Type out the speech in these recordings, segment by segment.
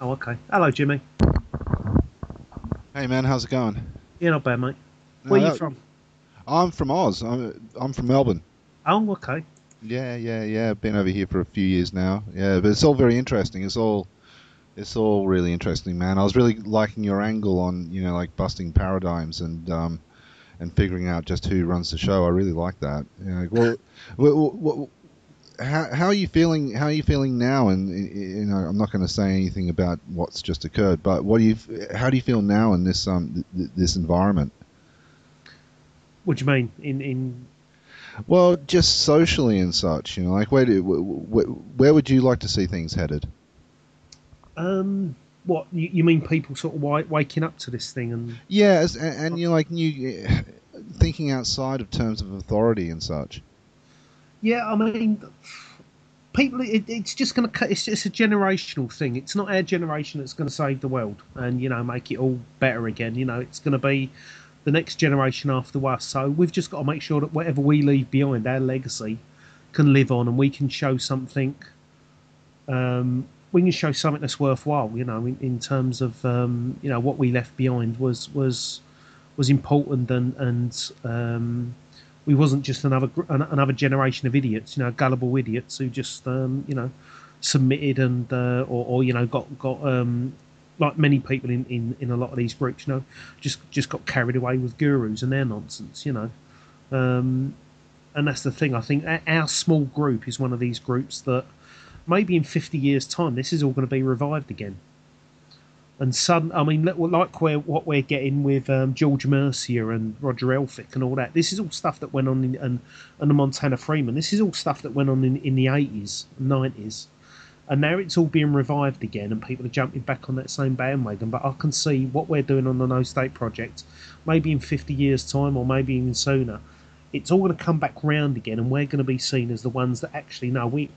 Oh, okay. Hello, Jimmy. Hey man, how's it going? Yeah, not bad, mate. Where No, you from? I'm from Oz. I'm from Melbourne. Oh, okay. Yeah. Been over here for a few years now. Yeah, but it's all very interesting. It's all really interesting, man. I was really liking your angle on, like busting paradigms and figuring out just who runs the show. I really like that. Well, how are you feeling? How are you feeling now? And I'm not going to say anything about what's just occurred, but how do you feel now in this environment? What do you mean? In Well, just socially and such, like where would you like to see things headed? what you mean? People sort of waking up to this thing and Yeah, and you're like new thinking outside of terms of authority and such. yeah, I mean, people. It's just gonna. It's just a generational thing. It's not our generation that's going to save the world and make it all better again. It's going to be the next generation after us. So we've just got to make sure that whatever we leave behind, our legacy, can live on, and we can show something we can show something that's worthwhile. In terms of what we left behind was important, and we wasn't just another generation of idiots, gullible idiots who just submitted and or got like many people in a lot of these groups, just got carried away with gurus and their nonsense, and that's the thing. I think our small group is one of these groups that maybe in 50 years' time, this is all going to be revived again. And I mean, like what we're getting with George Mercier and Roger Elphick and all that. This is all stuff that went on and the Montana Freeman. This is all stuff that went on in the 80s, 90s, and now it's all being revived again, and people are jumping back on that same bandwagon. But I can see what we're doing on the No State project, maybe in 50 years' time, or maybe even sooner. It's all going to come back round again, and we're going to be seen as the ones that actually no, we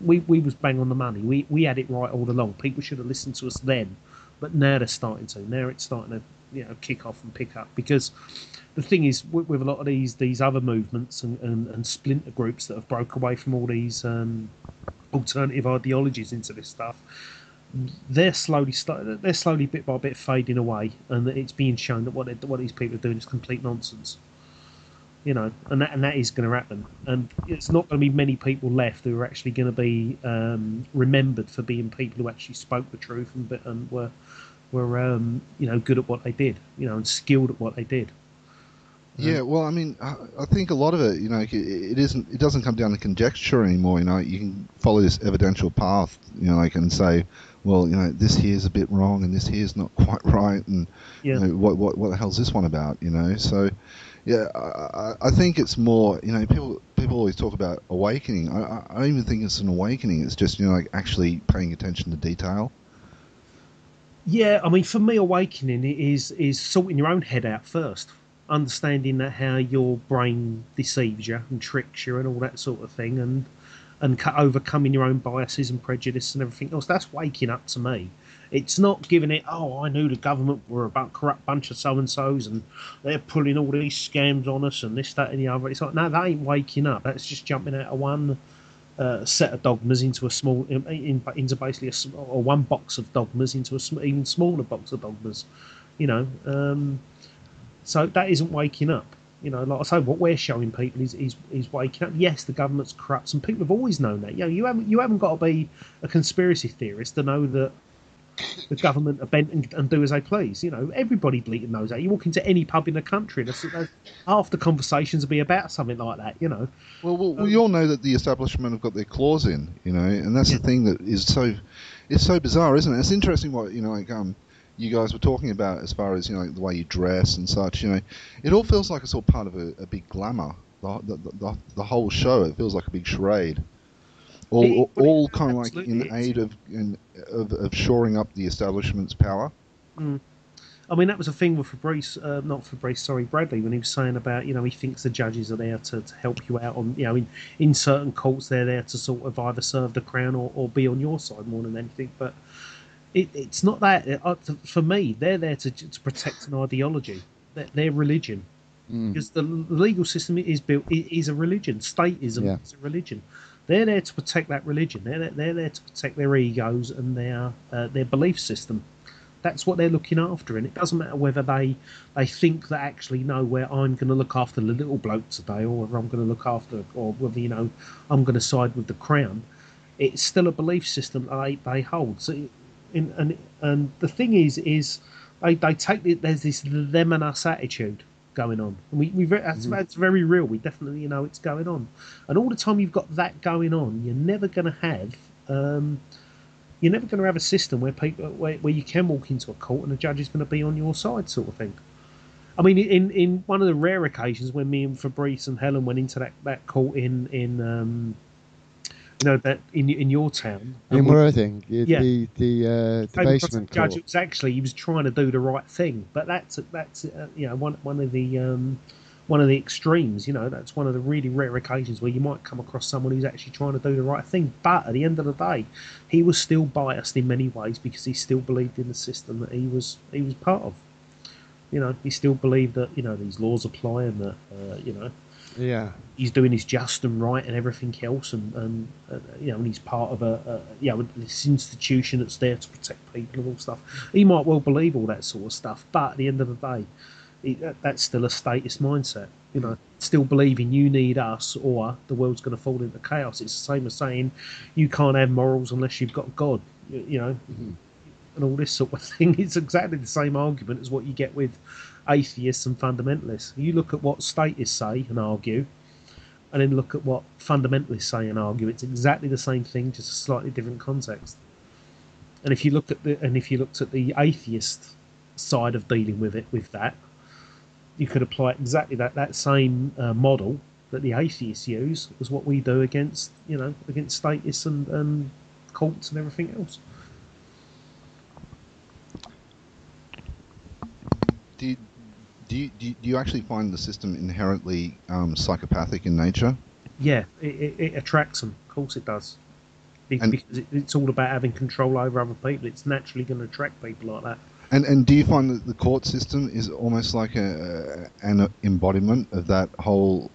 was bang on the money. We had it right all along. People should have listened to us then, but now they're starting to. Now it's starting to kick off and pick up because the thing is with a lot of these other movements and splinter groups that have broke away from all these alternative ideologies into this stuff, they're slowly bit by bit fading away, and it's being shown that what these people are doing is complete nonsense. And that is going to happen, and it's not going to be many people left who are actually going to be remembered for being people who actually spoke the truth and were good at what they did, and skilled at what they did. Yeah, well, I mean, I think a lot of it, it doesn't come down to conjecture anymore. You can follow this evidential path, like and say, well, this here's a bit wrong and this here's not quite right, and Yeah, what the hell's this one about, So, yeah, I think it's more, people always talk about awakening. I don't even think it's an awakening. It's just, like actually paying attention to detail. yeah. I mean, for me, awakening is sorting your own head out first, understanding that how your brain deceives you and tricks you and all that sort of thing, and overcoming your own biases and prejudice and everything else. That's waking up to me. It's not giving it. Oh, I knew the government were a corrupt bunch of so and so's, and they're pulling all these scams on us and this, that, and the other. It's like no, that ain't waking up. That's just jumping out of one set of dogmas into a into basically or one box of dogmas into even smaller box of dogmas. You know, so that isn't waking up. Like I say, what we're showing people is waking up. Yes, the government's corrupt, and people have always known that. You haven't got to be a conspiracy theorist to know that the government are bent and do as they please. Everybody bleating knows that. You walk into any pub in the country, half the conversations will be about something like that. Well, we Um, all know that the establishment have got their claws in, and that's yeah, the thing that is it's so bizarre, isn't it? It's interesting what you guys were talking about as far as like the way you dress and such. It all feels like it's all part of a big glamour. The whole show, it feels like a big charade. well, All kind of like absolutely in it is. aid of shoring up the establishment's power. Mm. I mean, that was a thing with Fabrice, not Fabrice, sorry, Bradley, when he was saying about, he thinks the judges are there to help you out on, in certain courts, they're there to sort of either serve the crown or be on your side more than anything. But it's not that. For me, they're there to protect an ideology, their religion. Mm, Because the legal system is built, is a religion. Statism yeah. is a religion. They're there to protect that religion. They're there to protect their egos and their belief system. That's what they're looking after, and it doesn't matter whether they think that actually no, where I'm going to look after the little bloke today, or whether I'm going to look after, or whether I'm going to side with the crown. It's still a belief system they hold. So, and the thing is they take there's this them and us attitude going on. And that's very real. We definitely know it's going on, and all the time you've got that going on, you're never going to have. You're never going to have a system where people where you can walk into a court and the judge is going to be on your side, sort of thing. I mean, in one of the rare occasions when me and Fabrice and Helen went into that court in that in your town, in Worthing, yeah, the basement judge, court. it was actually he was trying to do the right thing, but that's one of the extremes. That's one of the really rare occasions where you might come across someone who's actually trying to do the right thing. But at the end of the day, he was still biased in many ways because he still believed in the system that he was part of. He still believed that these laws apply and that Yeah. he's doing his just and right and everything else, and he's part of this institution that's there to protect people and all stuff. He might well believe all that sort of stuff, but at the end of the day, that's still a statist mindset. Still believing you need us or the world's going to fall into chaos. It's the same as saying you can't have morals unless you've got God. And all this sort of thing. It's exactly the same argument as what you get with atheists and fundamentalists. You look at what statists say and argue, and then look at what fundamentalists say and argue. It's exactly the same thing, just a slightly different context. And if you looked at the atheist side of dealing with that, you could apply exactly that same model that the atheists use as what we do against statists and cults and everything else. Do you actually find the system inherently psychopathic in nature? Yeah, it attracts them. Of course it does. Because it's all about having control over other people. It's naturally going to attract people like that. And do you find that the court system is almost like an embodiment of that whole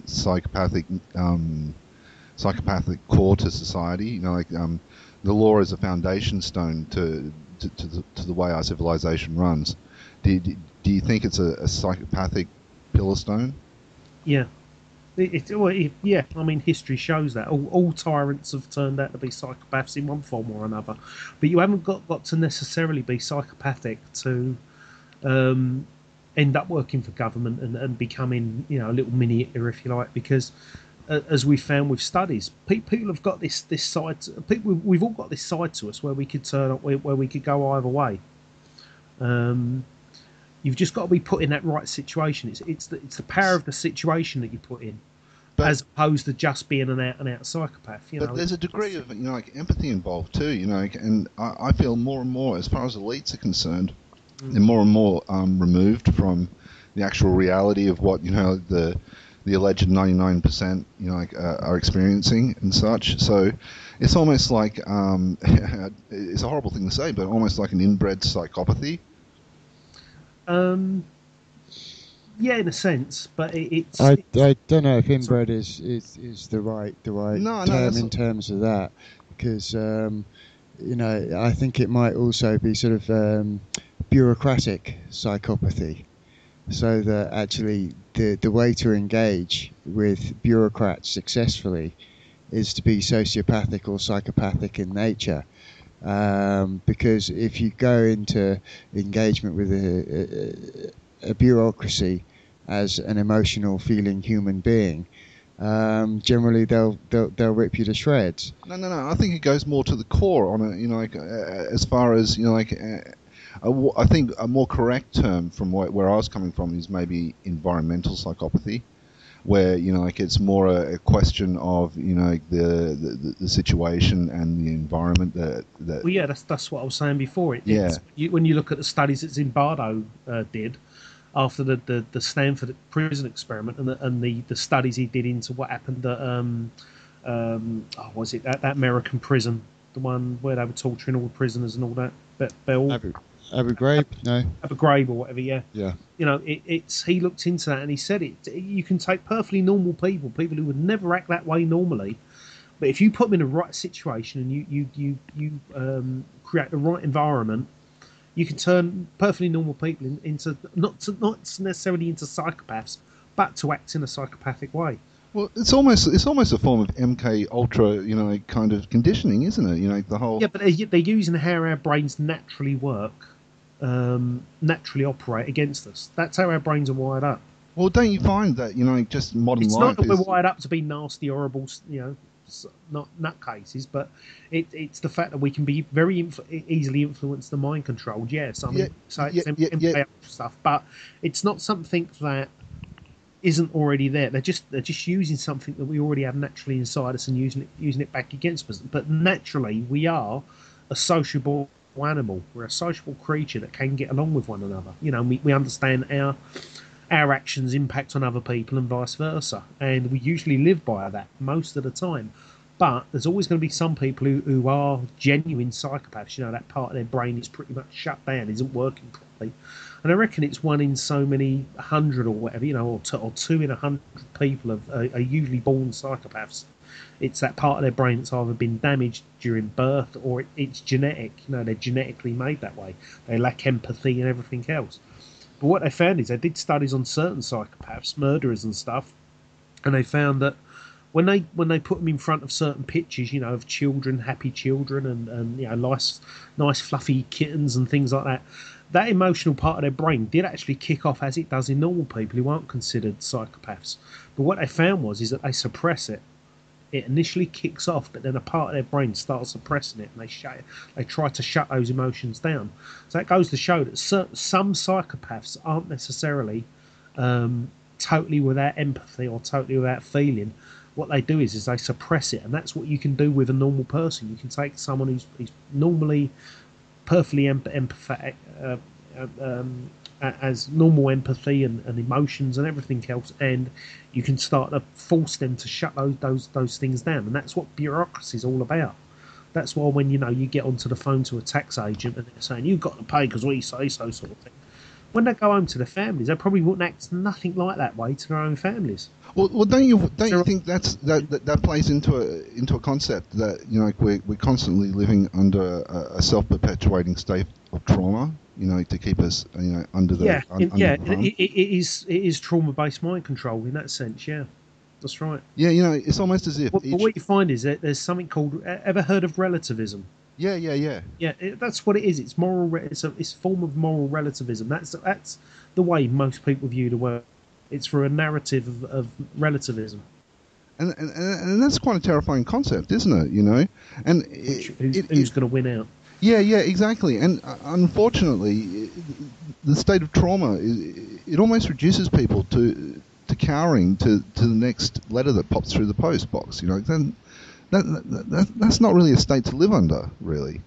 psychopathic core to society? The law is a foundation stone to the way our civilization runs. Do you think it's a psychopathic pillar stone? Yeah. Yeah. I mean, history shows that all tyrants have turned out to be psychopaths in one form or another, but you haven't got to necessarily be psychopathic to end up working for government and becoming a little mini Hitler, if you like, because as we found with studies, people have got this side. We've all got this side to us where we could turn up, where we could go either way. You've just got to be put in that right situation. It's the power of the situation that you put in, as opposed to just being an out and out psychopath. But there's a degree of empathy involved too. And I feel more and more, as far as elites are concerned, they're more and more removed from the actual reality of what the alleged 99% are experiencing and such. So it's almost like it's a horrible thing to say, but almost like an inbred psychopathy. Yeah, in a sense, but it's. I don't know if inbred is the right term in terms of that, because I think it might also be sort of bureaucratic psychopathy, so that actually the way to engage with bureaucrats successfully is to be sociopathic or psychopathic in nature. Because if you go into engagement with a bureaucracy as an emotional, feeling human being, generally they'll rip you to shreds. No. I think it goes more to the core on it. As far as I think a more correct term from where I was coming from is maybe environmental psychopathy, where it's more a question of the situation and the environment that. Well, yeah, that's what I was saying before. When you look at the studies that Zimbardo did after the Stanford prison experiment and the studies he did into what happened at was it that American prison, the one where they were torturing all the prisoners and all that. Abu Ghraib, no. Abu Ghraib or whatever, yeah. Yeah. It's he looked into that and he said you can take perfectly normal people who would never act that way normally, But if you put them in the right situation and you create the right environment, you can turn perfectly normal people into not necessarily into psychopaths, but to act in a psychopathic way. Well, it's almost a form of MK Ultra, kind of conditioning, isn't it? The whole. Yeah, but they're using how our brains naturally work, naturally operate against us. That's how our brains are wired up. Well, don't you find that just modern it's life not that we're wired up to be nasty, horrible, not nutcases, but it's the fact that we can be very easily influenced and mind controlled. Yes, I mean, MK stuff, but it's not something that isn't already there. They're just using something that we already have naturally inside us and using it back against us. But naturally, we are a sociable animal. We're a sociable creature that can get along with one another. We understand our actions impact on other people and vice versa, and we usually live by that most of the time. But there's always going to be some people who are genuine psychopaths. That part of their brain is pretty much shut down, isn't working properly. And I reckon it's 1 in so many 100 or whatever, or 2 in 100 people are usually born psychopaths. It's that part of their brain that's either been damaged during birth or it's genetic. They're genetically made that way. They lack empathy and everything else. But what they found is they did studies on certain psychopaths, murderers and stuff, and they found that when they put them in front of certain pictures, of children, happy children, and nice fluffy kittens and things like that, that emotional part of their brain did actually kick off as it does in normal people who aren't considered psychopaths. But what they found is that they suppress it. It initially kicks off, but then a part of their brain starts suppressing it, and they try to shut those emotions down. So that goes to show that some psychopaths aren't necessarily totally without empathy or totally without feeling. What they do is they suppress it, and that's what you can do with a normal person. You can take someone who's normally perfectly empathetic, as normal empathy and emotions and everything else, and you can start to force them to shut those things down. And that's what bureaucracy is all about. That's why when you get onto the phone to a tax agent and they're saying you've got to pay because we say so, sort of thing, when they go home to their families, they probably wouldn't act nothing like that way to their own families. Well, don't you think that plays into a concept that we're constantly living under a self-perpetuating state of trauma, to keep us under the it is trauma-based mind control in that sense. Yeah, that's right. Yeah, it's almost as if. But what you find is that there's something called. Ever heard of relativism? Yeah. Yeah, that's what it is. It's moral. It's a form of moral relativism. That's the way most people view the world. It's for a narrative of relativism. And that's quite a terrifying concept, isn't it? And who's going to win out? Yeah, exactly. And unfortunately, the state of trauma it almost reduces people to cowering to the next letter that pops through the post box. Then that's not really a state to live under, really.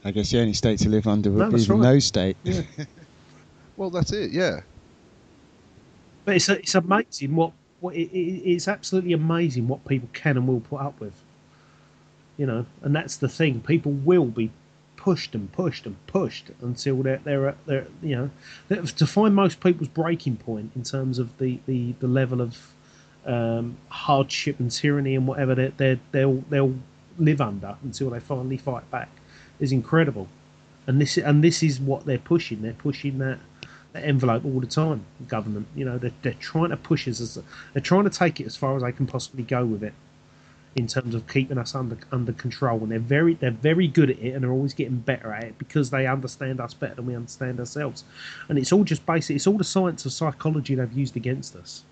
I guess the only state to live under would be the no state. Yeah. Well, that's it. Yeah. But it's amazing it's absolutely amazing what people can and will put up with. And that's the thing. People will be pushed and pushed and pushed until they're to find most people's breaking point in terms of the level of hardship and tyranny and whatever they'll live under until they finally fight back is incredible. And this is what they're pushing. They're pushing that envelope all the time. The government, they're trying to push us. They're trying to take it as far as they can possibly go with it, in terms of keeping us under control. And they're very good at it, and they're always getting better at it because they understand us better than we understand ourselves. And it's all just basic. It's all the science of psychology they've used against us.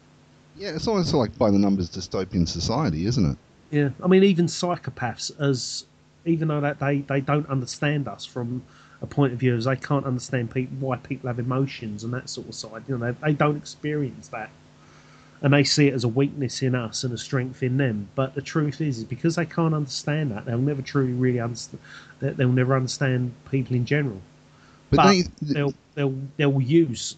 Yeah, it's almost like by the numbers dystopian society, isn't it? Yeah, I mean, even psychopaths, even though that they don't understand us from a point of view as they can't understand why people have emotions and that sort of side. They don't experience that, and they see it as a weakness in us and a strength in them. But the truth is because they can't understand that, they'll never truly really understand. They'll never understand people in general. But they'll use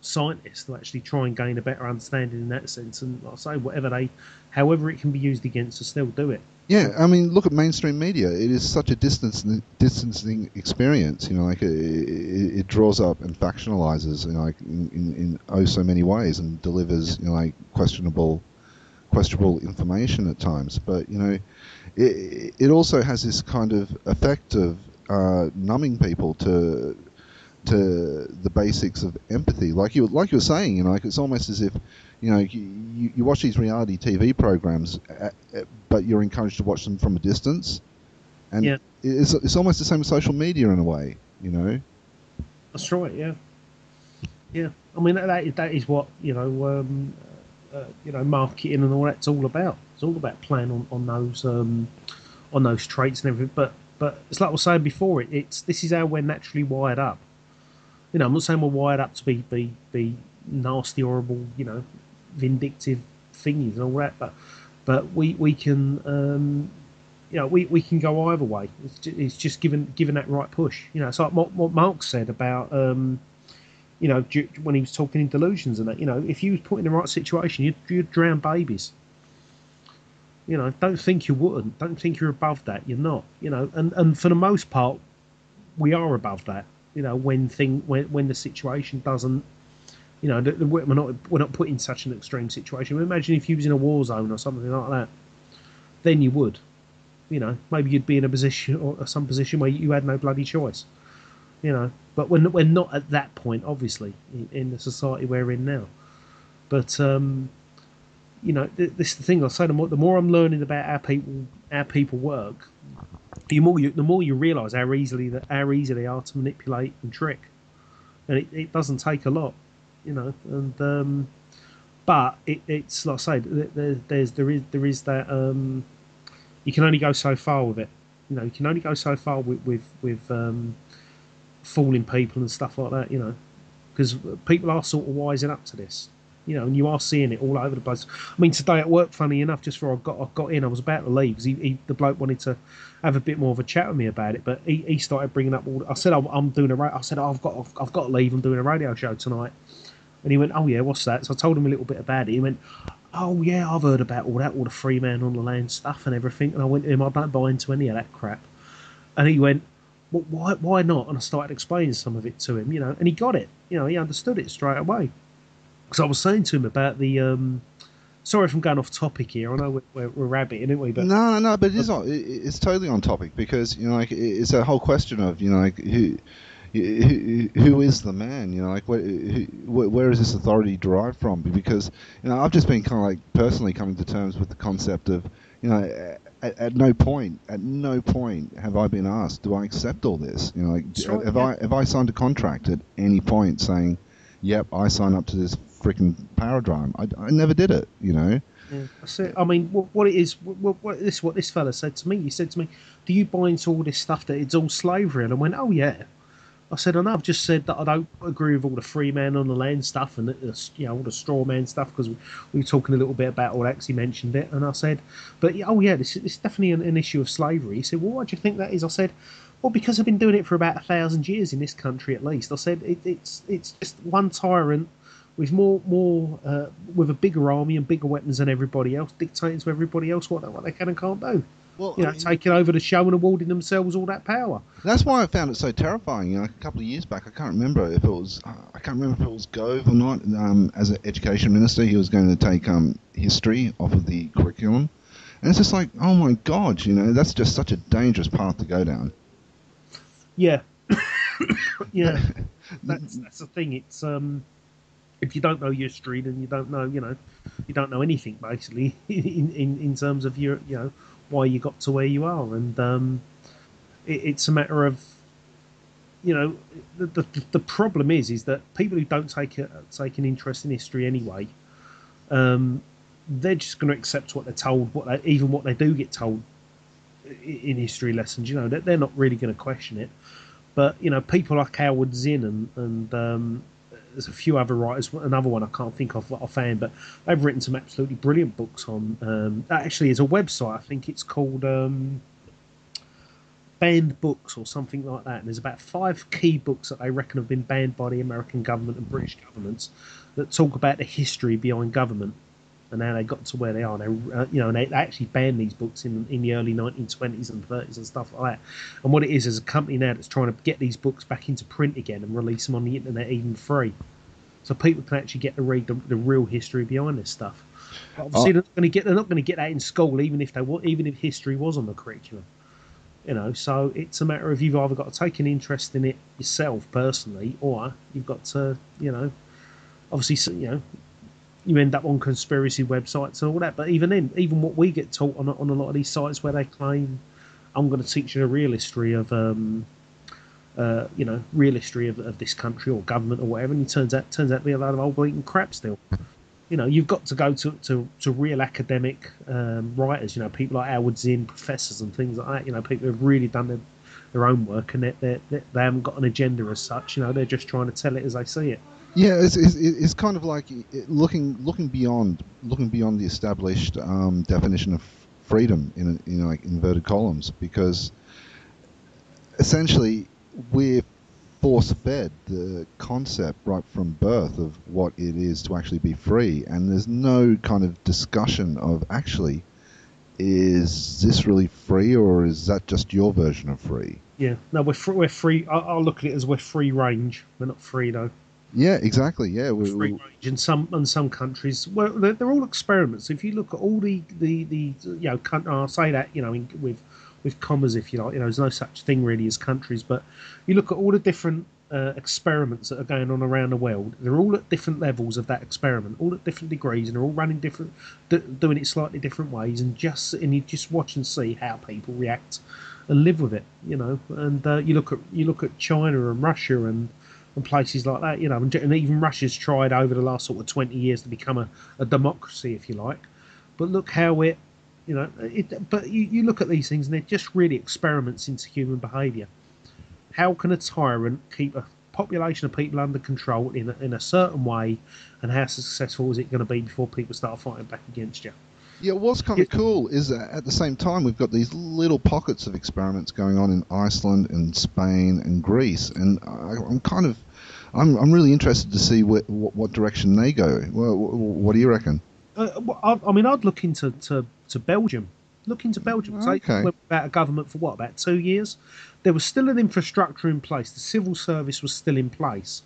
scientists to actually try and gain a better understanding in that sense. And like I say, however it can be used against us, they'll do it. Yeah, I mean, look at mainstream media. It is such a distancing experience. You know, like it draws up and factionalizes, you know, like in oh so many ways, and delivers, you know, like questionable information at times. But you know, it also has this kind of effect of numbing people to the basics of empathy. Like you were saying, you know, like it's almost as if, you know, you watch these reality TV programs, but you're encouraged to watch them from a distance, and it's almost the same with social media in a way, you know. That's right. Yeah. I mean that is what marketing and all that's all about. It's all about playing on those traits and everything. But it's like I was saying before. This is how we're naturally wired up. You know, I'm not saying we're wired up to be nasty, horrible, you know, vindictive thingies and all that, but we can we can go either way. It's just given that right push. You know, it's like what Mark said about you know, when he was talking in delusions and that. You know, if you was put in the right situation, you'd drown babies. You know, don't think you wouldn't. Don't think you're above that. You're not. You know, and for the most part, we are above that. You know, when the situation doesn't, you know, we're not put in such an extreme situation. Imagine if you was in a war zone or something like that, then you would, you know, maybe you'd be in a position or some position where you had no bloody choice, you know. But we're not at that point, obviously, in the society we're in now. But you know, this is the thing I say. The more I'm learning about how people work, the more you realise how easy they are to manipulate and trick, and it doesn't take a lot, you know. And but it's like I say, there is that you can only go so far with it. You know, you can only go so far with fooling people and stuff like that. You know, because people are sort of wising up to this. You know, and you are seeing it all over the place. I mean, today at work, funny enough, just before I got in, I was about to leave because the bloke wanted to have a bit more of a chat with me about it. But he started bringing up I said I'm doing I said I've got to leave. I'm doing a radio show tonight. And he went, oh yeah, what's that? So I told him a little bit about it. He went, oh yeah, I've heard about all the free man on the land stuff and everything. And I went to him, I don't buy into any of that crap. And he went, well, why not? And I started explaining some of it to him, you know, and he got it. You know, he understood it straight away. Because I was saying to him about the sorry if I'm going off topic here. I know we're rabbiting, aren't we? But no, but it's totally on topic because, you know, like it's a whole question of, you know, like who is the man? You know, like where is this authority derived from? Because, you know, I've just been kind of like personally coming to terms with the concept of, you know, at no point have I been asked, do I accept all this? You know, like have I signed a contract at any point saying, yep, I sign up to this freaking paradigm? I never did it, you know. Yeah, that's it. I mean, what it is, what this fella said to me. He said to me, "Do you buy into all this stuff that it's all slavery?" And I went, "Oh yeah." I said, "I know. I've just said that I don't agree with all the free man on the land stuff and you know, all the straw man stuff because we were talking a little bit about all that. 'Cause he mentioned it." And I said, "But oh yeah, this is definitely an issue of slavery." He said, "Well, why do you think that is?" I said, "Well, because I've been doing it for about 1,000 years in this country, at least." I said, "It's just one tyrant with with a bigger army and bigger weapons than everybody else, dictating to everybody else what they can and can't do. Well, you know, taking over the show and awarding themselves all that power." That's why I found it so terrifying. You know, a couple of years back, I can't remember if it was Gove or not. As an education minister, he was going to take history off of the curriculum, and it's just like, oh my God, you know, that's just such a dangerous path to go down. Yeah, yeah, that's the thing. It's if you don't know your history, then you don't know anything basically in terms of your, you know, why you got to where you are, and it's a matter of, you know, the problem is that people who don't take an interest in history anyway, they're just going to accept what they're told, even what they do get told in history lessons. You know, they're not really going to question it. But you know, people like Howard Zinn and there's a few other writers. Another one I can't think of offhand, but they've written some absolutely brilliant books on. Actually, it's a website. I think it's called banned books or something like that. And there's about 5 key books that they reckon have been banned by the American government and British governments that talk about the history behind government and how they got to where they are. They, and they actually banned these books in the early 1920s and 30s and stuff like that. And what it is a company now that's trying to get these books back into print again and release them on the internet even free, so people can actually get to read the real history behind this stuff. But obviously, they're not going to get that in school, even if history was on the curriculum. So it's a matter of you've either got to take an interest in it yourself personally, or you've got to, obviously, you end up on conspiracy websites and all that. But even then, even what we get taught on a lot of these sites where they claim, I'm going to teach you the real history of, real history of this country or government or whatever, and it turns out to be a lot of old blatant crap still. You've got to go to real academic writers, people like Howard Zinn, professors and things like that, people who've really done their own work, and they haven't got an agenda as such, they're just trying to tell it as they see it. Yeah, it's kind of like looking beyond the established definition of freedom in like inverted columns, because essentially we're force-fed the concept right from birth of what it is to actually be free, and there's no kind of discussion of actually, is this really free, or is that just your version of free? Yeah, no, we're free. I'll look at it as we're free range. We're not free though. Yeah, exactly. Yeah, we're free range in some countries. Well, they're all experiments. If you look at all the I'll say that with commas, if you like, there's no such thing really as countries, but you look at all the different experiments that are going on around the world. They're all at different levels of that experiment, all at different degrees, and they're all running doing it slightly different ways, and you just watch and see how people react and live with it, And you look at China and Russia and places like that, and even Russia's tried over the last sort of 20 years to become a democracy, if you like. But look how it. But you look at these things and they're just really experiments into human behaviour. How can a tyrant keep a population of people under control in a certain way, and how successful is it going to be before people start fighting back against you? Yeah, what's kind of cool is that at the same time we've got these little pockets of experiments going on in Iceland and Spain and Greece, and I'm really interested to see what direction they go. Well, what do you reckon? I'd look into Belgium. Look into Belgium. So okay. They went without a government for about 2 years. There was still an infrastructure in place. The civil service was still in place.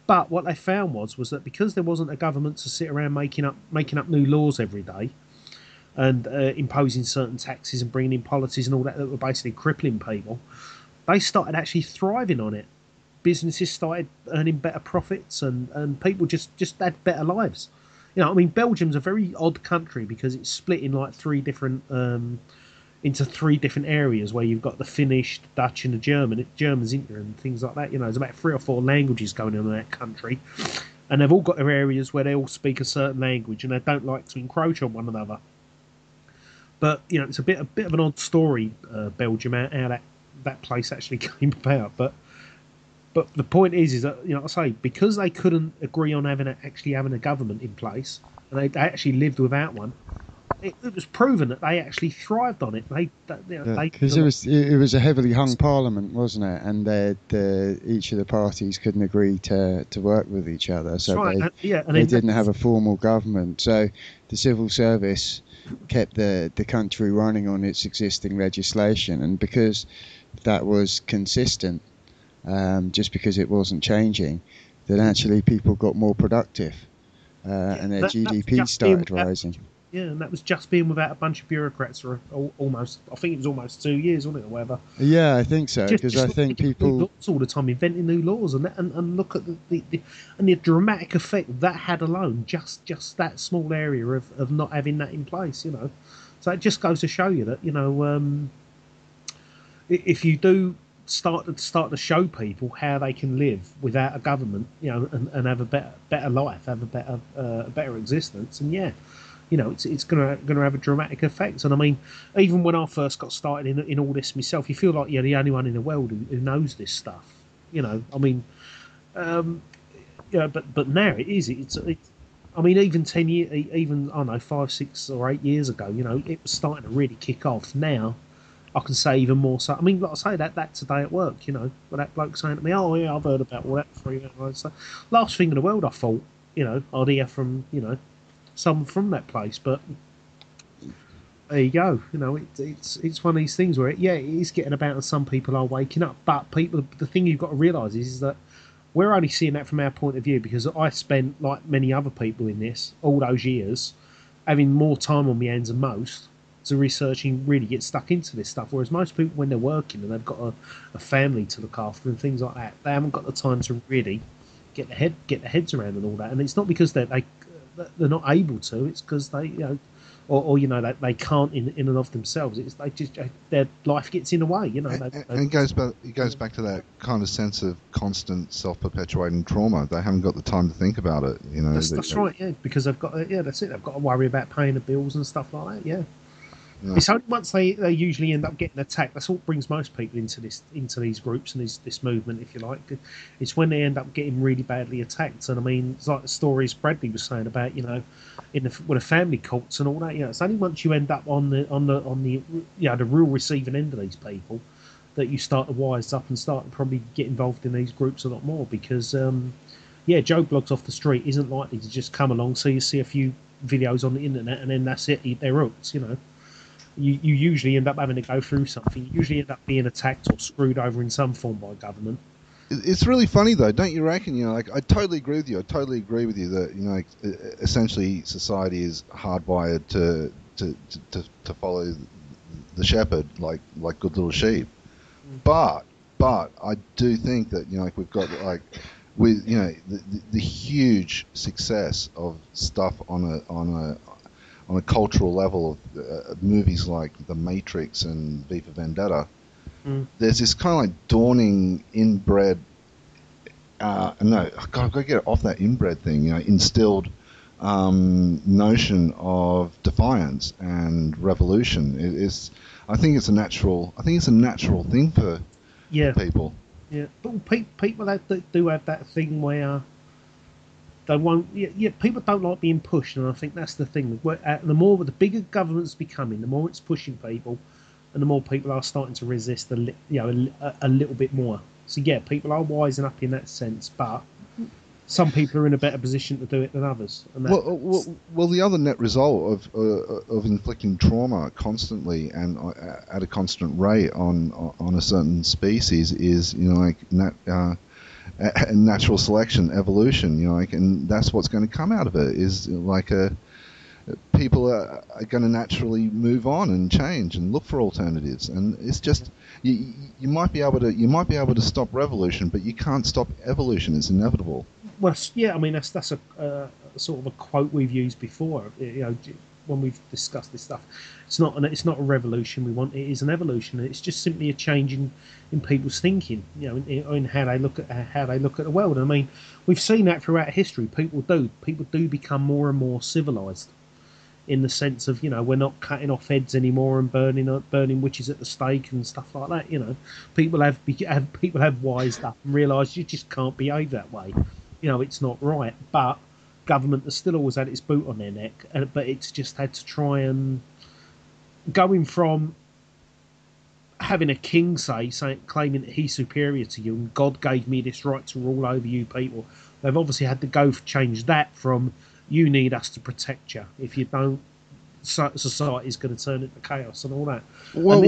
But what they found was that because there wasn't a government to sit around making up new laws every day and imposing certain taxes and bringing in policies and all that were basically crippling people, they started actually thriving on it. Businesses started earning better profits, and people just had better lives. Belgium's a very odd country because it's split in like into three different areas where you've got the Finnish, the Dutch, and the Germans in there and things like that. There's about 3 or 4 languages going on in that country, and they've all got their areas where they all speak a certain language and they don't like to encroach on one another. But it's a bit of an odd story, Belgium, how that place actually came about. But the point is that I say, because they couldn't agree on having a government in place, and they actually lived without one, it was proven that they actually thrived on it. Because it was a heavily hung parliament, wasn't it? And each of the parties couldn't agree to work with each other, so right. They didn't have a formal government. So the civil service kept the country running on its existing legislation, and because that was consistent, just because it wasn't changing, then actually people got more productive, and their GDP started rising. Yeah, and that was just being without a bunch of bureaucrats for almost, I think it was almost 2 years, wasn't it, or whatever? Yeah, I think so, because I think people all the time inventing new laws, and look at the dramatic effect that had alone, just that small area of not having that in place, So it just goes to show you that if you do start to show people how they can live without a government, and have a better life, have a better existence, and it's going to have a dramatic effect. And even when I first got started in all this myself, you feel like you're the only one in the world who knows this stuff. But now it is. It's even 10 years, even I don't know, 5, 6, or 8 years ago, it was starting to really kick off. Now, I can say even more so. I mean, like I say, that today at work, with that bloke saying to me, "Oh yeah, I've heard about all that free." So, last thing in the world, I thought, I'd hear from, someone from that place, but there you go. It's one of these things where it is getting about, and some people are waking up. But the thing you've got to realise is that we're only seeing that from our point of view, because I spent, like many other people in this, all those years having more time on my hands than most to researching, really get stuck into this stuff. Whereas most people, when they're working and they've got a family to look after and things like that, they haven't got the time to really get their heads around and all that. And it's not because they're not able to; it's because they they can't in and of themselves. It's they just their life gets in the way. And it goes back to that kind of sense of constant self-perpetuating trauma. They haven't got the time to think about it. That's right. Yeah, because they've got that's it. They've got to worry about paying the bills and stuff like that. Yeah. Yeah. It's only once they usually end up getting attacked. That's what brings most people into these groups and this movement, if you like. It's when they end up getting really badly attacked. And I mean, it's like the stories Bradley was saying about, with the family cults and all that. It's only once you end up on the the real receiving end of these people that you start to wise up and start to probably get involved in these groups a lot more. Because Joe Blogs off the street isn't likely to just come along, so you see a few videos on the internet and then that's it. They're hooked. You usually end up having to go through something. You usually end up being attacked or screwed over in some form by government. It's really funny though, don't you reckon? I totally agree with you. I totally agree with you that essentially society is hardwired to follow the shepherd like good little sheep. But I do think that we've got with the huge success of stuff on a cultural level of movies like The Matrix and V for Vendetta, there's this kind of like dawning inbred, I've got to get off that inbred thing, instilled notion of defiance and revolution. I think it's a natural thing for people. Yeah, but people do have that thing where they won't. People don't like being pushed, and I think that's the thing. The bigger government's becoming, the more it's pushing people, and the more people are starting to resist a little bit more. So people are wising up in that sense, but some people are in a better position to do it than others. And well, the other net result of inflicting trauma constantly and at a constant rate on a certain species is natural selection, evolution, and that's what's going to come out of it. Is people are going to naturally move on and change and look for alternatives, and it's just you might be able to stop revolution, but you can't stop evolution. It's inevitable. Well, I mean that's a sort of a quote we've used before. When we've discussed this stuff, it's not a revolution we want. It is an evolution. It's just simply a change in people's thinking, in how they look at the world. I mean, we've seen that throughout history. People do become more and more civilized, in the sense of we're not cutting off heads anymore and burning witches at the stake and stuff like that. People have wised up and realised you just can't behave that way. It's not right, but government has still always had its boot on their neck, but it's just had to try and going from having a king claiming that he's superior to you and God gave me this right to rule over you people. They've obviously had to change that from you need us to protect you. If you don't, society's going to turn into chaos and all that. Well,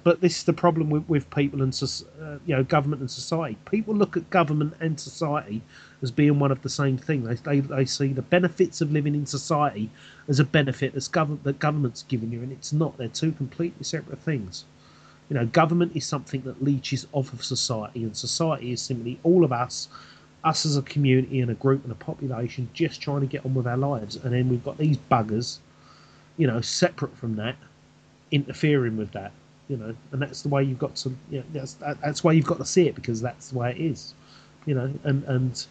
but this is the problem with people and government and society. People look at government and society as being one of the same thing. They see the benefits of living in society as a benefit that government's giving you, and it's not. They're two completely separate things. Government is something that leeches off of society, and society is simply all of us as a community and a group and a population just trying to get on with our lives. And then we've got these buggers, separate from that, interfering with that. And that's the way you've got to. That's why you've got to see it, because that's the way it is. And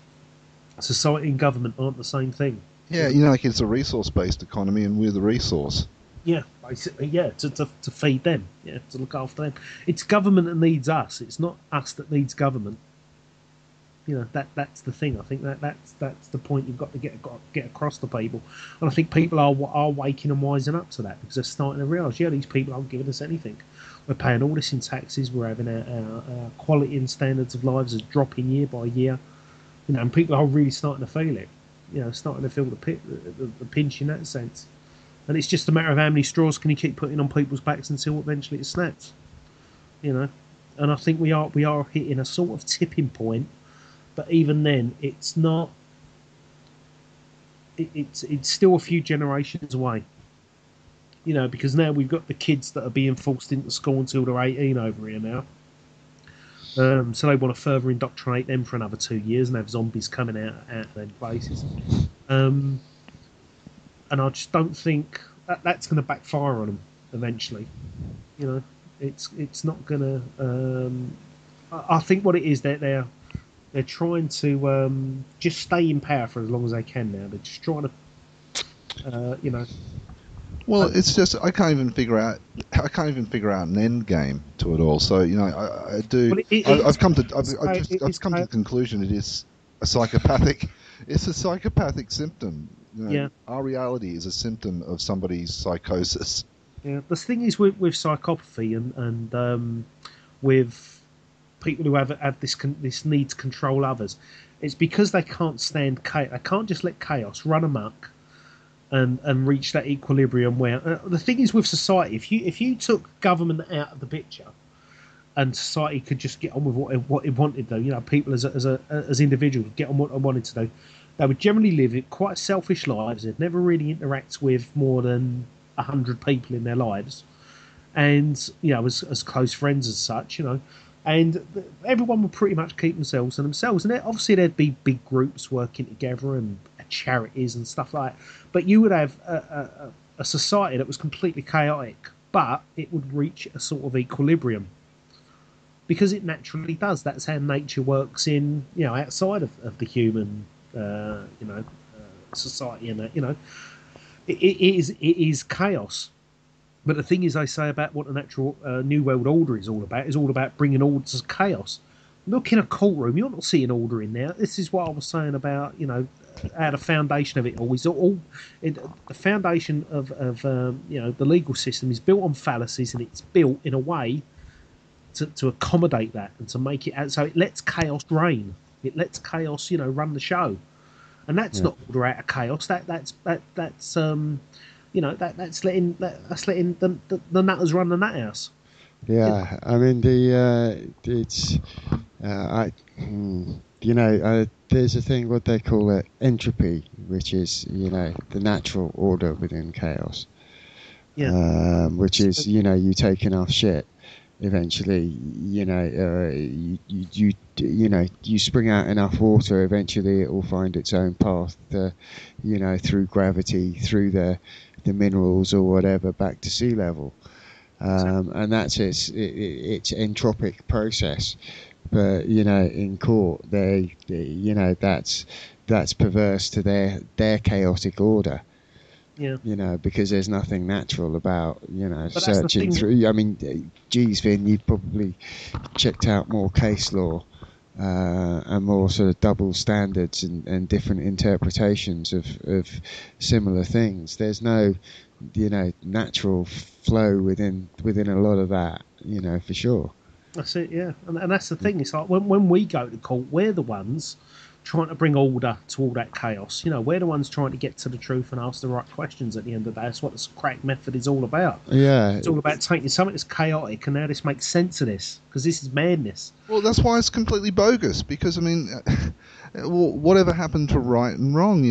society and government aren't the same thing. Yeah, it's a resource-based economy, and we're the resource. Yeah, basically, to feed them, to look after them. It's government that needs us. It's not us that needs government. That's the thing. I think that's the point you've got to get across to people, and I think people are waking and wising up to that because they're starting to realise, yeah, these people aren't giving us anything. We're paying all this in taxes. We're having our quality and standards of lives is dropping year by year, and people are really starting to feel it. Starting to feel the pinch in that sense, and it's just a matter of how many straws can you keep putting on people's backs until eventually it snaps. And I think we are hitting a sort of tipping point. But even then, it's not. It's still a few generations away. Because now we've got the kids that are being forced into school until they're 18 over here now. So they want to further indoctrinate them for another 2 years and have zombies coming out of them places. And I just don't think that's going to backfire on them eventually. It's not going to. I think what it is they're trying to just stay in power for as long as they can now. They're just trying to, Well, it's just I can't even figure out an end game to it all. So I do. Well, I've come to the conclusion it is a psychopathic. It's a psychopathic symptom. Yeah. Our reality is a symptom of somebody's psychosis. Yeah. The thing is with psychopathy and with people who have this need to control others, it's because they can't stand chaos. They can't just let chaos run amok and reach that equilibrium where the thing is with society, if you took government out of the picture and society could just get on with what it wanted to do, people as individuals get on what they wanted to do, they would generally live quite selfish lives. They'd never really interact with more than 100 people in their lives, and as close friends as such, and everyone would pretty much keep themselves to themselves. And obviously there'd be big groups working together and charities and stuff like that. But you would have a society that was completely chaotic, but it would reach a sort of equilibrium. Because it naturally does. That's how nature works in, outside of the human, society and that, It is chaos. But the thing is, they say about what the natural New World Order is all about bringing order to chaos. Look in a courtroom, you're not seeing order in there. This is what I was saying about, how the foundation of it all is the foundation of the legal system is built on fallacies, and it's built in a way to accommodate that and to make it so it lets chaos reign. It lets chaos, run the show, and that's not order out of chaos. That's letting the nutters run the nut house. Yeah, I mean there's a thing what they call it entropy, which is the natural order within chaos. Yeah. Which is you take enough shit, eventually you spring out enough water, eventually it will find its own path through gravity, through the minerals or whatever, back to sea level. And that's its entropic process. But in court, that's perverse to their chaotic order. Yeah. Because there's nothing natural about searching through. I mean, geez, Vin, you've probably checked out more case law and more sort of double standards and different interpretations of similar things. There's no natural flow within a lot of that, for sure. That's it, yeah. And that's the thing. It's like when we go to court, we're the ones trying to bring order to all that chaos. We're the ones trying to get to the truth and ask the right questions at the end of the day. That's what the crack method is all about. Yeah. It's all about taking something that's chaotic and now this makes sense of this, because this is madness. Well, that's why it's completely bogus, because, I mean, whatever happened to right and wrong,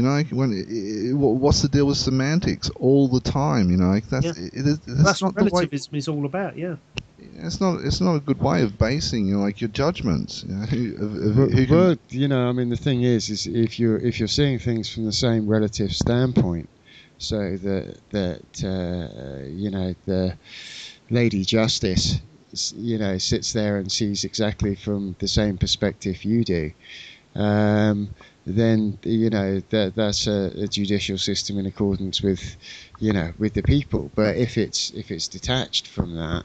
what's the deal with semantics all the time, That's what relativism is all about, yeah. It's not a good way of basing your judgments. I mean, the thing is if you're seeing things from the same relative standpoint, so that the Lady Justice sits there and sees exactly from the same perspective you do, then that's a judicial system in accordance with the people. But if it's detached from that,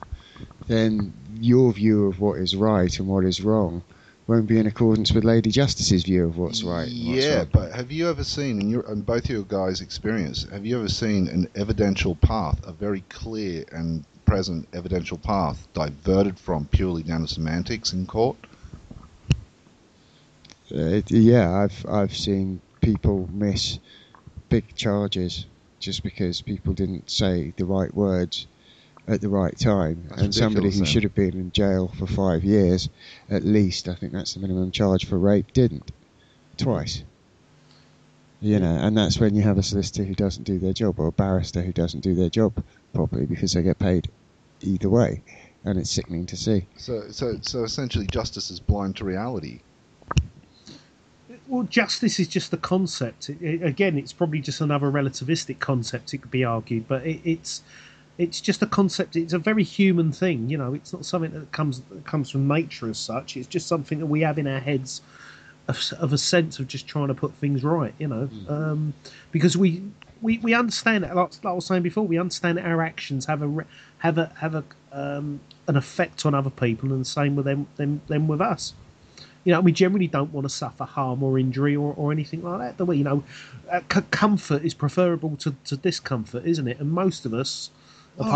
then your view of what is right and what is wrong won't be in accordance with Lady Justice's view of what's right. Yeah, but have you ever seen, in both your guys' experience, have you ever seen an evidential path, a very clear and present evidential path, diverted from purely down to semantics in court? I've seen people miss big charges just because people didn't say the right words at the right time. That's and somebody who then. should have been in jail for 5 years, at least, I think that's the minimum charge for rape, didn't. Twice. You know, and that's when you have a solicitor who doesn't do their job, or a barrister who doesn't do their job properly, because they get paid either way, and it's sickening to see. So essentially justice is blind to reality. Well, justice is just a concept. Again, it's probably just another relativistic concept, it could be argued, but it's just a concept. It's a very human thing, you know. It's not something that comes from nature as such. It's just something that we have in our heads of a sense of just trying to put things right, you know. Because we understand it, like I was saying before, we understand that our actions have an effect on other people, and the same with them with us. You know, we generally don't want to suffer harm or injury or anything like that, do we? You know, comfort is preferable to discomfort, isn't it? And most of us...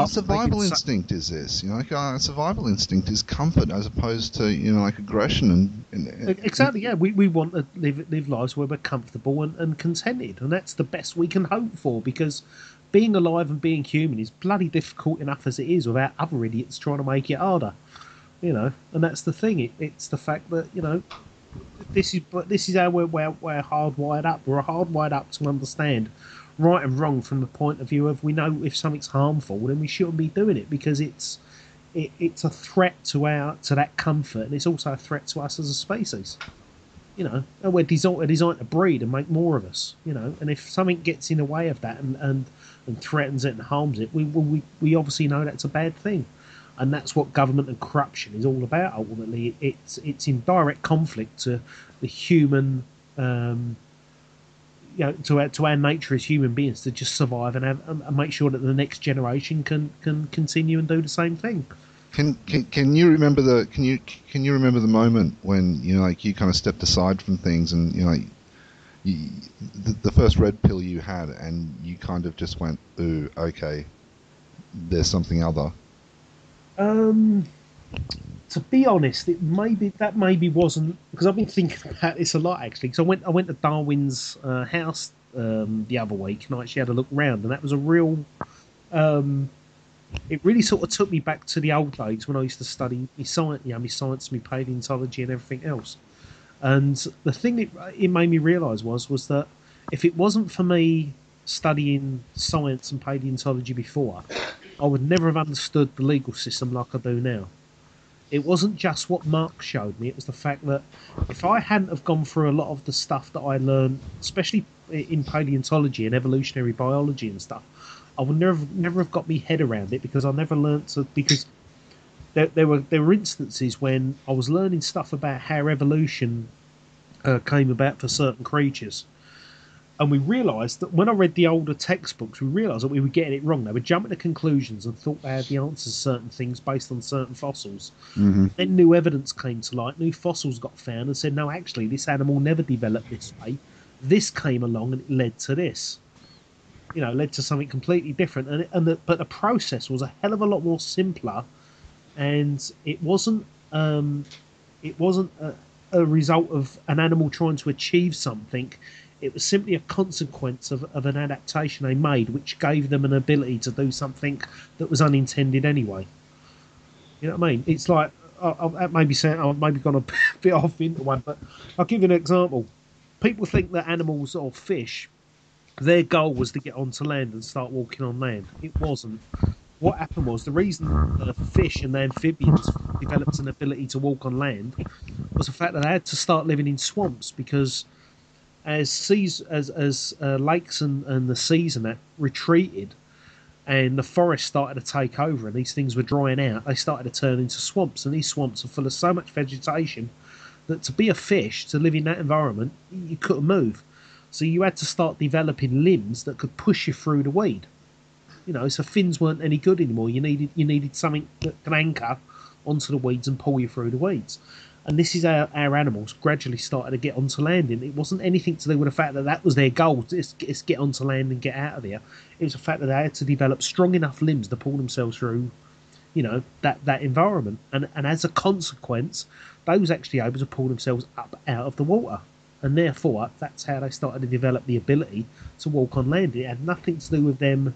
survival instinct is this. You know, like survival instinct is comfort as opposed to, you know, like aggression and exactly. Yeah, we want to live lives where we're comfortable and contented, and that's the best we can hope for. Because being alive and being human is bloody difficult enough as it is without other idiots trying to make it harder. You know, and that's the thing. It's the fact that, you know, this is how we're hardwired up. We're hardwired up to understand right and wrong from the point of view of, we know if something's harmful, then we shouldn't be doing it, because it's a threat to that comfort, and it's also a threat to us as a species. You know, and we're designed to breed and make more of us. You know, and if something gets in the way of that and threatens it and harms it, we obviously know that's a bad thing. And that's what government and corruption is all about. Ultimately, it's in direct conflict to the human, you know, to our nature as human beings to just survive and make sure that the next generation can continue and do the same thing. Can you remember the moment when, you know, like, you kind of stepped aside from things and, you know, like, the first red pill you had, and you kind of just went, ooh, okay, there's something other. To be honest, that maybe wasn't, because I've been thinking about this a lot actually. Because I went to Darwin's house the other week, and I actually had a look round, and that was a real. It really sort of took me back to the old days when I used to study my science, my paleontology, and everything else. And the thing it made me realise was that if it wasn't for me studying science and paleontology before, I would never have understood the legal system like I do now. It wasn't just what Mark showed me, it was the fact that if I hadn't have gone through a lot of the stuff that I learned, especially in paleontology and evolutionary biology and stuff, I would never have got my head around it, because I never learnt to, because there were instances when I was learning stuff about how evolution came about for certain creatures. And we realised that when I read the older textbooks, we realised that we were getting it wrong. They were jumping to conclusions and thought they had the answers to certain things based on certain fossils. Mm-hmm. Then new evidence came to light, new fossils got found and said, no, actually, this animal never developed this way. This came along and it led to this. You know, led to something completely different. But the process was a hell of a lot more simpler, and it wasn't a result of an animal trying to achieve something. It was simply a consequence of an adaptation they made, which gave them an ability to do something that was unintended anyway. You know what I mean? It's like, I've maybe gone a bit off into one, but I'll give you an example. People think that animals or fish, their goal was to get onto land and start walking on land. It wasn't. What happened was, the reason the fish and the amphibians developed an ability to walk on land was the fact that they had to start living in swamps, because as lakes and the seas and that retreated, and the forest started to take over, and these things were drying out, they started to turn into swamps, and these swamps are full of so much vegetation that to be a fish, to live in that environment, you couldn't move. So you had to start developing limbs that could push you through the weed. You know, so fins weren't any good anymore. You needed something that can anchor onto the weeds and pull you through the weeds. And this is how our animals gradually started to get onto land. And it wasn't anything to do with the fact that that was their goal, is get onto land and get out of there. It was the fact that they had to develop strong enough limbs to pull themselves through, that environment. And as a consequence, they was actually able to pull themselves up out of the water. And therefore, that's how they started to develop the ability to walk on land. It had nothing to do with them.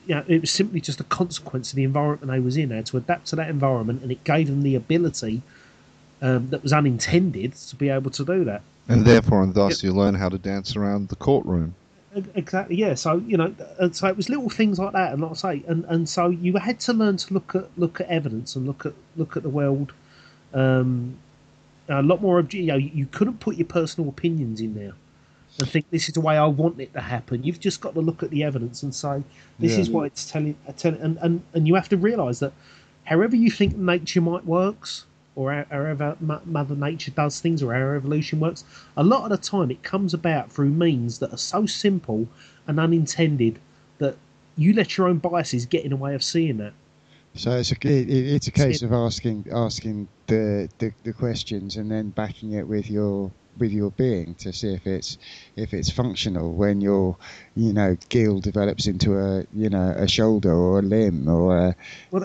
It was simply just a consequence of the environment they was in. They had to adapt to that environment, and it gave them the ability that was unintended to be able to do that. And therefore, and thus, you learn how to dance around the courtroom. Exactly, yeah. So and so it was little things like that, and like I say, and so you had to learn to look at evidence and look at the world. A lot more. You couldn't put your personal opinions in there and think this is the way I want it to happen. You've just got to look at the evidence and say this is what it's telling. And you have to realise that however you think nature might works, or however Mother Nature does things, or how evolution works, a lot of the time it comes about through means that are so simple and unintended that you let your own biases get in the way of seeing that. So it's a case of asking the questions and then backing it with your being to see if it's functional when your gill develops into a shoulder or a limb, or your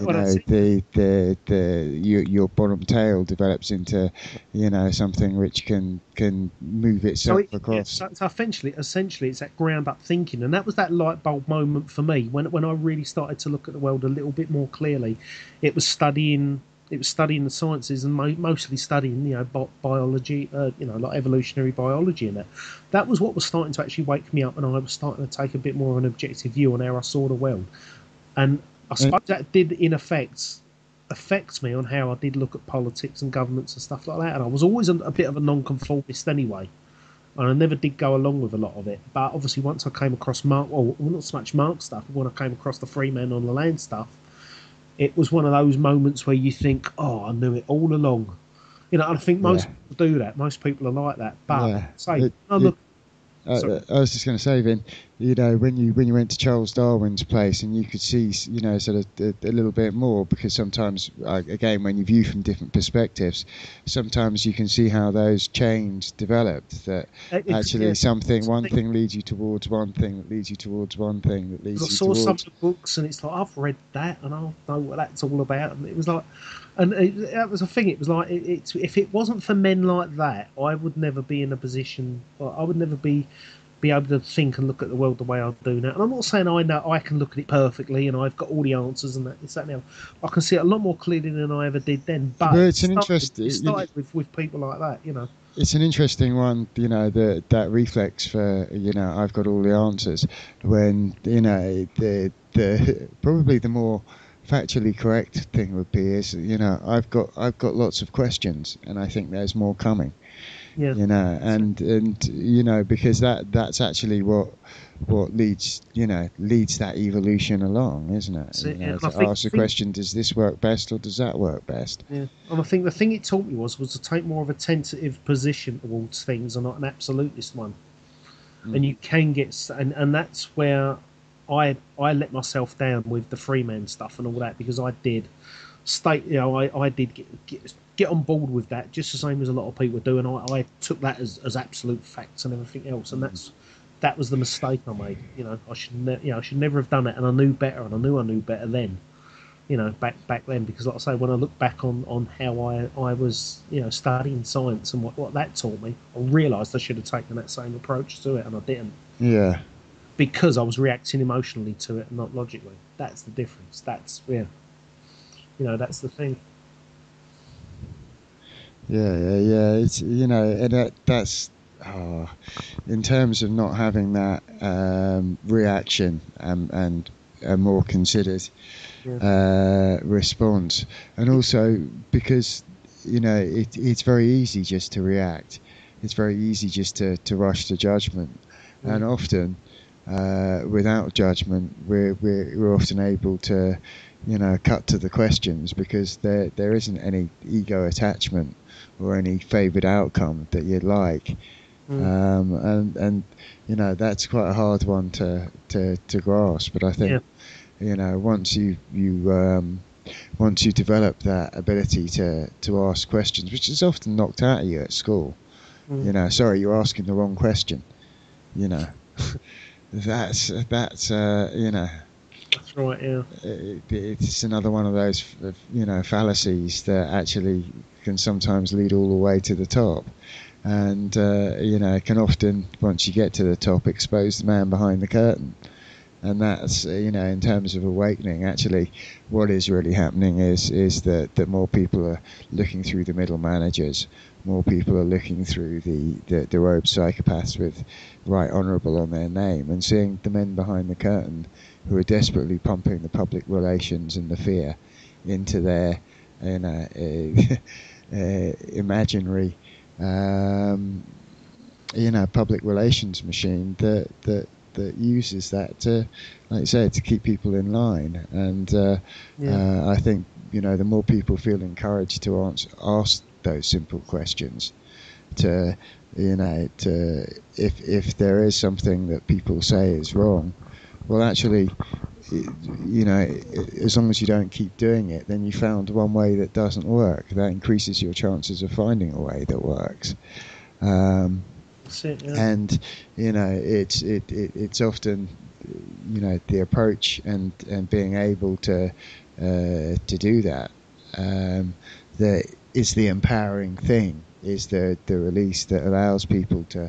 bottom tail develops into something which can move itself across. So essentially it's that ground up thinking, and that was that light bulb moment for me when I really started to look at the world a little bit more clearly. It was studying the sciences and mostly studying, biology, like evolutionary biology, and that was what was starting to actually wake me up, and I was starting to take a bit more of an objective view on how I saw the world. And I suppose that did, in effect, affect me on how I did look at politics and governments and stuff like that. And I was always a bit of a nonconformist anyway, and I never did go along with a lot of it. But obviously, once I came across not so much Marx stuff, but when I came across the free man on the land stuff, it was one of those moments where you think, "Oh, I knew it all along." I think most people do that. Most people are like that. But I was just going to say, Vin, when you went to Charles Darwin's place and you could see, sort of a little bit more, because sometimes, again, when you view from different perspectives, sometimes you can see how those chains developed. That actually one thing leads you towards one thing, that leads you towards one thing, that leads you towards. I saw some of the books, and it's like, I've read that, and I know what that's all about. And it was like, that was a thing. It was like, if it wasn't for men like that, I would never be in a position. I would never be able to think and look at the world the way I do now. And I'm not saying I know I can look at it perfectly and I've got all the answers and that now. I can see it a lot more clearly than I ever did then. But it's an interesting. It started with people like that, It's an interesting one, that reflex for I've got all the answers, when the probably the more factually correct thing would be is I've got lots of questions and I think there's more coming. Yeah. Because that's actually what leads that evolution along, isn't it? To ask the question, does this work best or does that work best? Yeah. And I think the thing it taught me was to take more of a tentative position towards things and not an absolutist one. And you can get, and that's where I let myself down with the free man stuff and all that, because I did I did get on board with that just the same as a lot of people do, and I took that as absolute facts and everything else, and that was the mistake I made. I should never have done it, and I knew better, and I knew better then. Back then, because like I say, when I look back on how I was studying science and what that taught me, I realised I should have taken that same approach to it, and I didn't. Yeah. Because I was reacting emotionally to it and not logically. That's the difference. That's that's the thing. Yeah. It's and that's in terms of not having that reaction and a more considered response, and also because it's very easy just to react. It's very easy just to rush to judgment, and often without judgment, we're often able to cut to the questions, because there isn't any ego attachment or any favoured outcome that you'd like. And that's quite a hard one to grasp. But I think once you once you develop that ability to ask questions, which is often knocked out of you at school, sorry, you're asking the wrong question. That's That's right, yeah. It's another one of those, fallacies that actually can sometimes lead all the way to the top. And, can often, once you get to the top, expose the man behind the curtain. And that's, in terms of awakening, actually, what is really happening is that more people are looking through the middle managers. More people are looking through the robed psychopaths with Right Honourable on their name and seeing the men behind the curtain who are desperately pumping the public relations and the fear into their imaginary public relations machine that uses that to, like I said, to keep people in line. And I think the more people feel encouraged to ask those simple questions, to if there is something that people say is wrong, well, actually, as long as you don't keep doing it, then you found one way that doesn't work. That increases your chances of finding a way that works. That's it, yeah. And it's often the approach and being able to do that that is the empowering thing, is the release that allows people to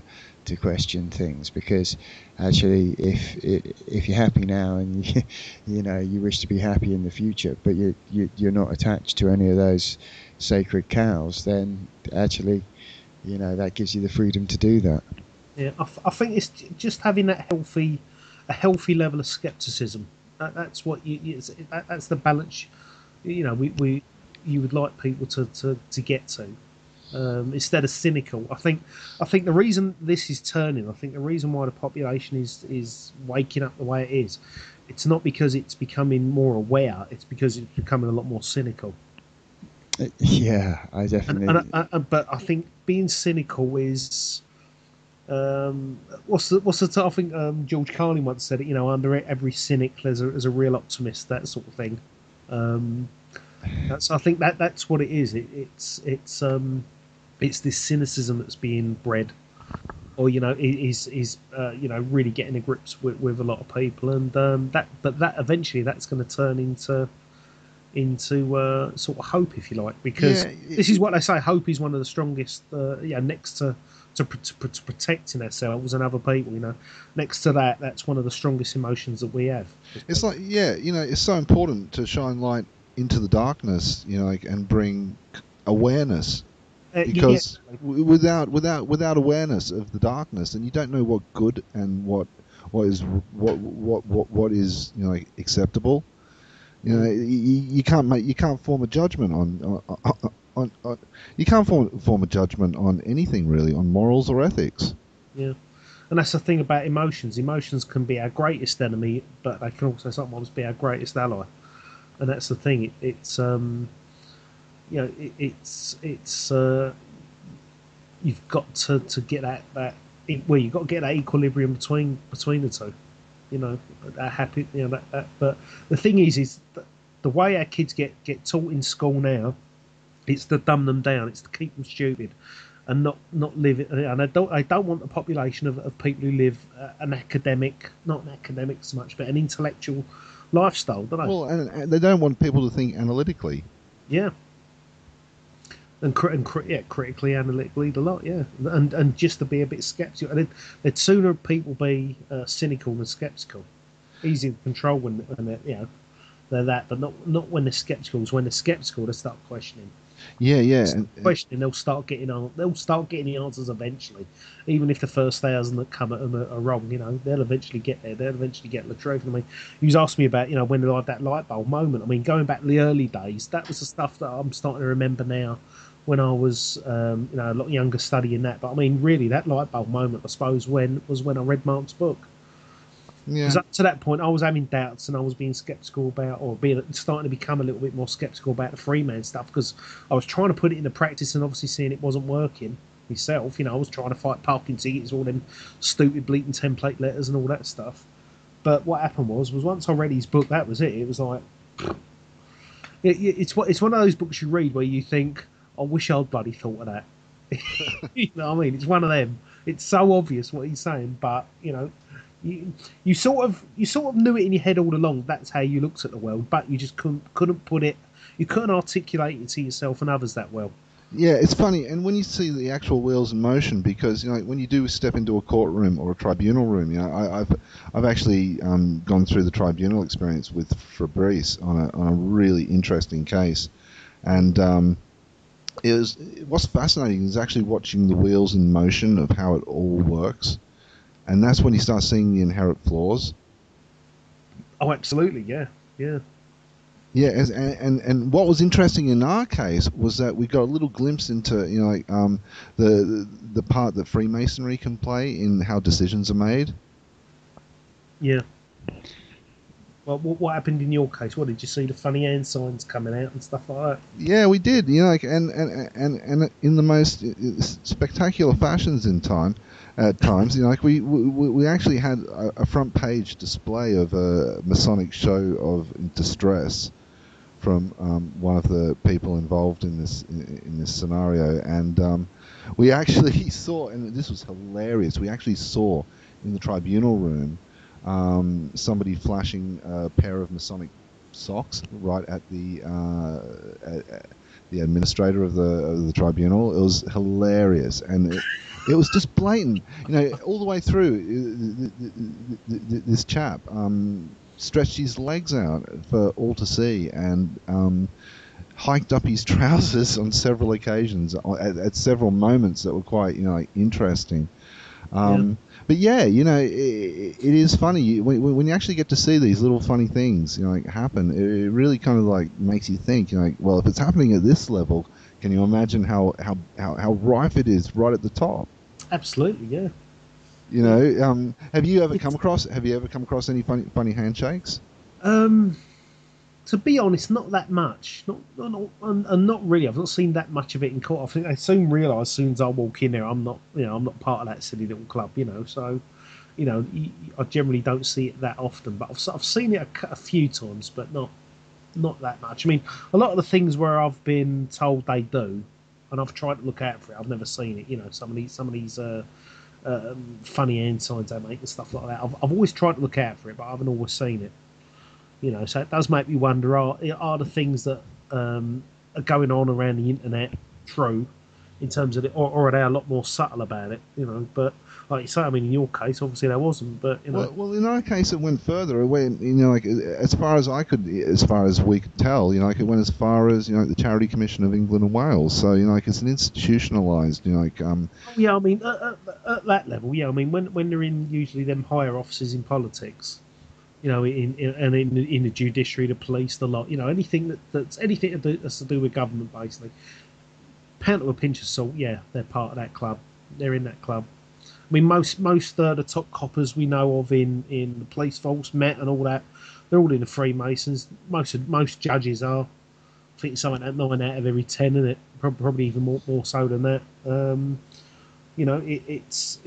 question things. Because actually, if you're happy now and you wish to be happy in the future, but you're not attached to any of those sacred cows, then actually that gives you the freedom to do that. Yeah, I think it's just having a healthy level of skepticism. That's what that's the balance. You would like people to get to, instead of cynical. I think the reason this is turning, I think the reason why the population is waking up the way it is, it's not because it's becoming more aware. It's because it's becoming a lot more cynical. Yeah, I definitely. But I think being cynical is, what's the I think George Carlin once said it. Under every cynic there's a real optimist. That sort of thing. So I think that's what it is. It's this cynicism that's being bred, or is really getting to grips with a lot of people, and that eventually that's going to turn into sort of hope, if you like, because this is what they say. Hope is one of the strongest, next to protecting ourselves and other people. Next to that's one of the strongest emotions that we have. It's like, it's so important to shine light into the darkness, and bring awareness. Because without awareness of the darkness, then you don't know what good and what is acceptable. You can't form a judgment on you can't form a judgment on anything really, on morals or ethics. Yeah, and that's the thing about emotions. Emotions can be our greatest enemy, but they can also sometimes be our greatest ally. And that's the thing. It's you've got to get that you've got to get that equilibrium between the two. That happy. That. But the thing is that the way our kids get taught in school now, it's to dumb them down. It's to keep them stupid, and not live it. And I don't want a population of people who live an academic, not an academic so much, but an intellectual lifestyle, don't they? Well, and they don't want people to think analytically. Yeah. And critically, analytically, a lot, yeah, and just to be a bit skeptical. And they'd sooner people be cynical than skeptical. Easy to control when they're that, but not when they're skeptical. It's when they're skeptical they start questioning. Yeah. Questioning, they'll start getting the answers eventually, even if the first thousand that come at them are wrong. They'll eventually get there. They'll eventually get the truth. I mean, you was asking me about when they had that light bulb moment. I mean, going back to the early days, that was the stuff that I'm starting to remember now. When I was a lot younger, studying that. But I mean, really, that light bulb moment, I suppose, was when I read Mark's book. Yeah. Because up to that point, I was having doubts and I was being sceptical about, or starting to become a little bit more sceptical about the free man stuff, because I was trying to put it into practice and obviously seeing it wasn't working myself. I was trying to fight parking tickets, all them stupid bleating template letters and all that stuff. But what happened was once I read his book, that was it. It was like, It's one of those books you read where you think, I wish I'd bloody thought of that. You know what I mean? It's one of them. It's so obvious what he's saying, but you sort of knew it in your head all along. That's how you looked at the world, but you just couldn't put it. You couldn't articulate it to yourself and others that well. Yeah, it's funny, and when you see the actual wheels in motion, because when you do step into a courtroom or a tribunal room, I've actually gone through the tribunal experience with Fabrice on a really interesting case, and what's fascinating is actually watching the wheels in motion of how it all works, and that's when you start seeing the inherent flaws. Oh, absolutely, yeah. Yeah, and what was interesting in our case was that we got a little glimpse into the part that Freemasonry can play in how decisions are made. Yeah. Well, what happened in your case? What did you see the funny hand signs coming out and stuff like that? Yeah, we did. And in the most spectacular fashions at times. We actually had a front page display of a Masonic show of distress from one of the people involved in this scenario, and we actually saw, and this was hilarious. We actually saw in the tribunal room somebody flashing a pair of Masonic socks right at the administrator of the tribunal. It was hilarious, and it was just blatant, all the way through. This chap stretched his legs out for all to see, and hiked up his trousers on several occasions at several moments that were quite interesting. But yeah, it is funny when you actually get to see these little funny things happen. It really kind of makes you think, well, if it's happening at this level, can you imagine how rife it is right at the top? Absolutely, yeah. Have you ever come across any funny handshakes? To be honest, not that much. Not really. I've not seen that much of it in court. I think I soon realise, as soon as I walk in there, I'm not part of that silly little club. So, I generally don't see it that often. But I've seen it a few times, but not that much. I mean, a lot of the things where I've been told they do, and I've tried to look out for it, I've never seen it. Some of these funny hand signs they make and stuff like that. I've always tried to look out for it, but I haven't always seen it. So it does make me wonder: are the things that are going on around the internet true, in terms of it, or are they a lot more subtle about it? But like you say, I mean, in your case, obviously there wasn't. But well, in our case, it went further. It went, as far as we could tell, it went as far as the Charity Commission of England and Wales. So it's an institutionalised, Yeah, I mean, at that level, yeah, I mean, when they're in usually them higher offices in politics. In the judiciary, the police, the lot, anything that's to do with government, basically. Pound to a pinch of salt, yeah, they're part of that club. They're in that club. I mean, most the top coppers we know of in the police force, Met and all that, they're all in the Freemasons. Most judges are. I think it's something like 9 out of every 10, isn't it? Probably even more so than that. It's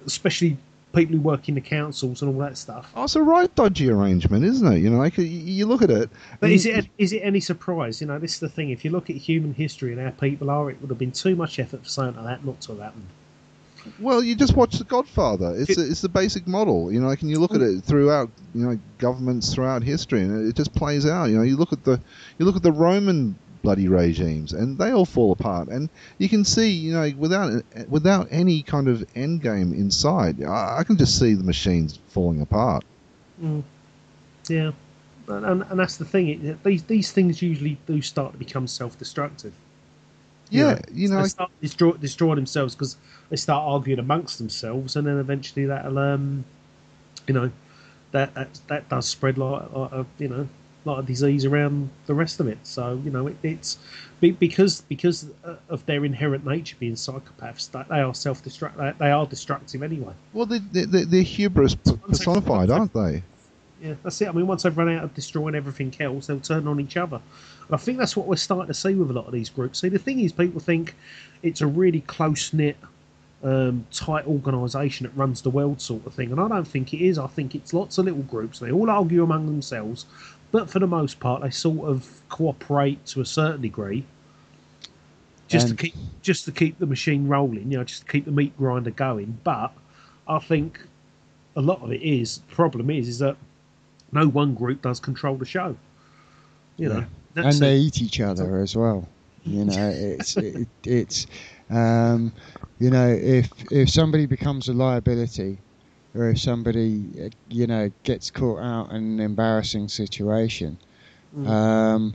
especially people who work in the councils and all that stuff. Oh, it's a right dodgy arrangement, isn't it? You look at it. But is it any surprise? This is the thing. If you look at human history and how people are, it would have been too much effort for something like that not to have happened. Well, you just watch The Godfather. It's the basic model. Can you look at it throughout governments throughout history, and it just plays out. You look at the Roman bloody regimes, and they all fall apart. And you can see, without any kind of end game in sight, I can just see the machines falling apart. Yeah, and that's the thing. These things usually do start to become self-destructive. Yeah, they start destroy themselves because they start arguing amongst themselves, and then eventually that'll, that does spread like a disease around the rest of it. So it's because of their inherent nature being psychopaths, that they are self-destructive. They are destructive anyway. Well, they're hubris personified, aren't they? Yeah, that's it. I mean, once they've run out of destroying everything else, they'll turn on each other. And I think that's what we're starting to see with a lot of these groups. See, the thing is, people think it's a really close-knit, tight organisation that runs the world sort of thing. And I don't think it is. I think it's lots of little groups. They all argue among themselves, but for the most part, they sort of cooperate to a certain degree, just to keep the machine rolling, just to keep the meat grinder going. But I think a lot of it is the problem is that no one group does control the show. And they eat each other as well. It's if somebody becomes a liability, or if somebody gets caught out in an embarrassing situation, or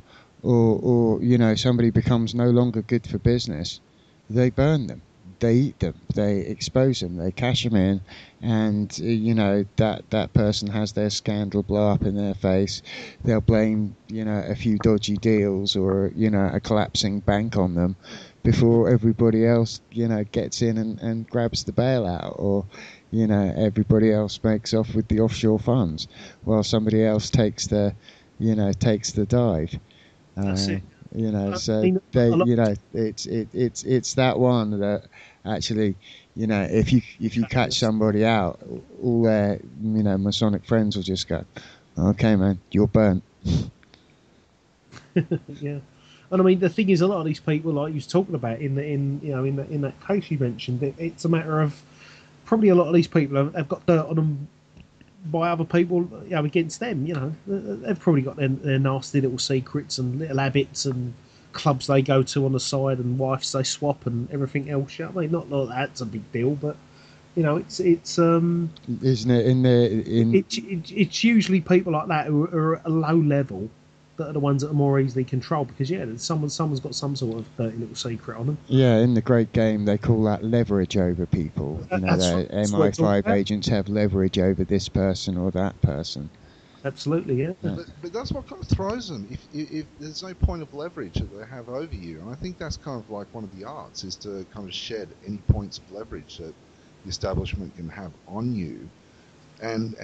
somebody becomes no longer good for business, they burn them, they eat them, they expose them, they cash them in, and that person has their scandal blow up in their face. They'll blame a few dodgy deals or a collapsing bank on them before everybody else gets in and grabs the bailout, or everybody else makes off with the offshore funds while somebody else takes the dive. That's it. It's that one that actually, if you catch somebody out, all their Masonic friends will just go, "Okay, man, you're burnt." Yeah, and I mean the thing is, a lot of these people, like you was talking about in that case you mentioned, it's a matter of probably a lot of these people have got dirt on them by other people, against them. They've probably got their nasty little secrets and little habits and clubs they go to on the side and wives they swap and everything else. I mean, not that that's a big deal, but it's isn't it it's usually people like that who are at a low level that are the ones that are more easily controlled, because someone's got some sort of dirty little secret on them. Yeah, in the great game they call that leverage over people. MI5 agents have leverage over this person or that person. Absolutely, yeah. But that's what kind of throws them. If there's no point of leverage that they have over you, and I think that's kind of like one of the arts, is to kind of shed any points of leverage that the establishment can have on you, and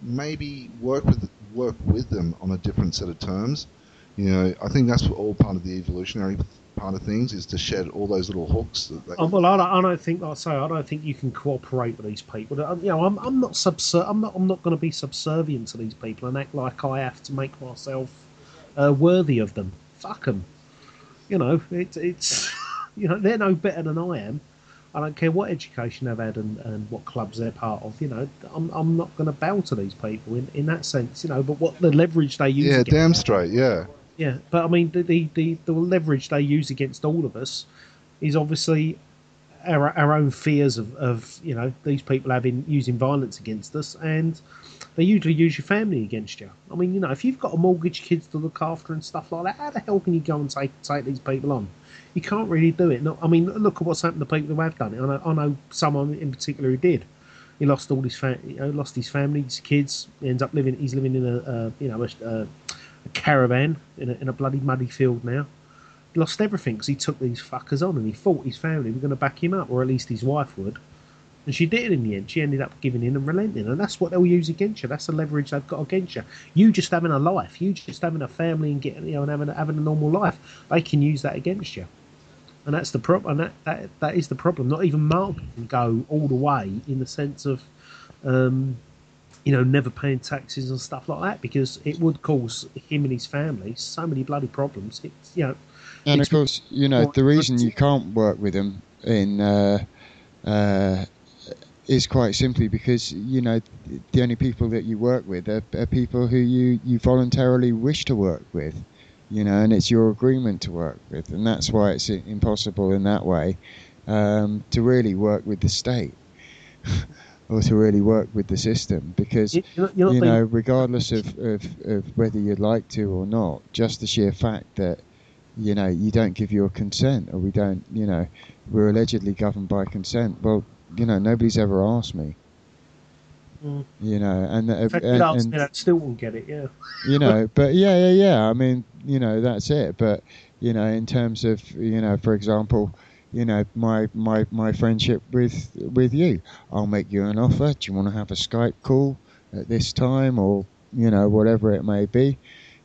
maybe work with them on a different set of terms. I think that's all part of the evolutionary part of things, is to shed all those little hooks. I don't think, like I say, I don't think you can cooperate with these people. I'm not going to be subservient to these people and act like I have to make myself worthy of them. Fuck them. It's they're no better than I am. I don't care what education they've had and what clubs they're part of. I'm not going to bow to these people in that sense. But what the leverage they use. Yeah, damn straight. Yeah. Yeah, but I mean the leverage they use against all of us is obviously our own fears of these people using violence against us, and they usually use your family against you. I mean, if you've got a mortgage, kids to look after and stuff like that, how the hell can you go and take these people on? You can't really do it. No, I mean, look at what's happened to people who have done it. I know someone in particular who did. He lost all his lost his family, his kids. He's living in a caravan in a bloody muddy field now. He lost everything because he took these fuckers on, and he thought his family were going to back him up, or at least his wife would. And she did in the end. She ended up giving in and relenting, and that's what they'll use against you. That's the leverage they've got against you. You just having a life, you just having a family and getting and having a normal life, they can use that against you. And that's the problem. And that is the problem. Not even Mark can go all the way in the sense of never paying taxes and stuff like that, because it would cause him and his family so many bloody problems. And of course, the reason you can't work with them is quite simply because the only people that you work with are people who you voluntarily wish to work with, and it's your agreement to work with, and that's why it's impossible in that way to really work with the state. Or to really work with the system, because regardless of whether you'd like to or not, just the sheer fact that you don't give your consent, or we don't, we're allegedly governed by consent. Well, nobody's ever asked me. And still won't get it, yeah. But yeah. I mean, that's it. But in terms of for example, my friendship with you, I'll make you an offer. Do you want to have a Skype call at this time, or whatever it may be?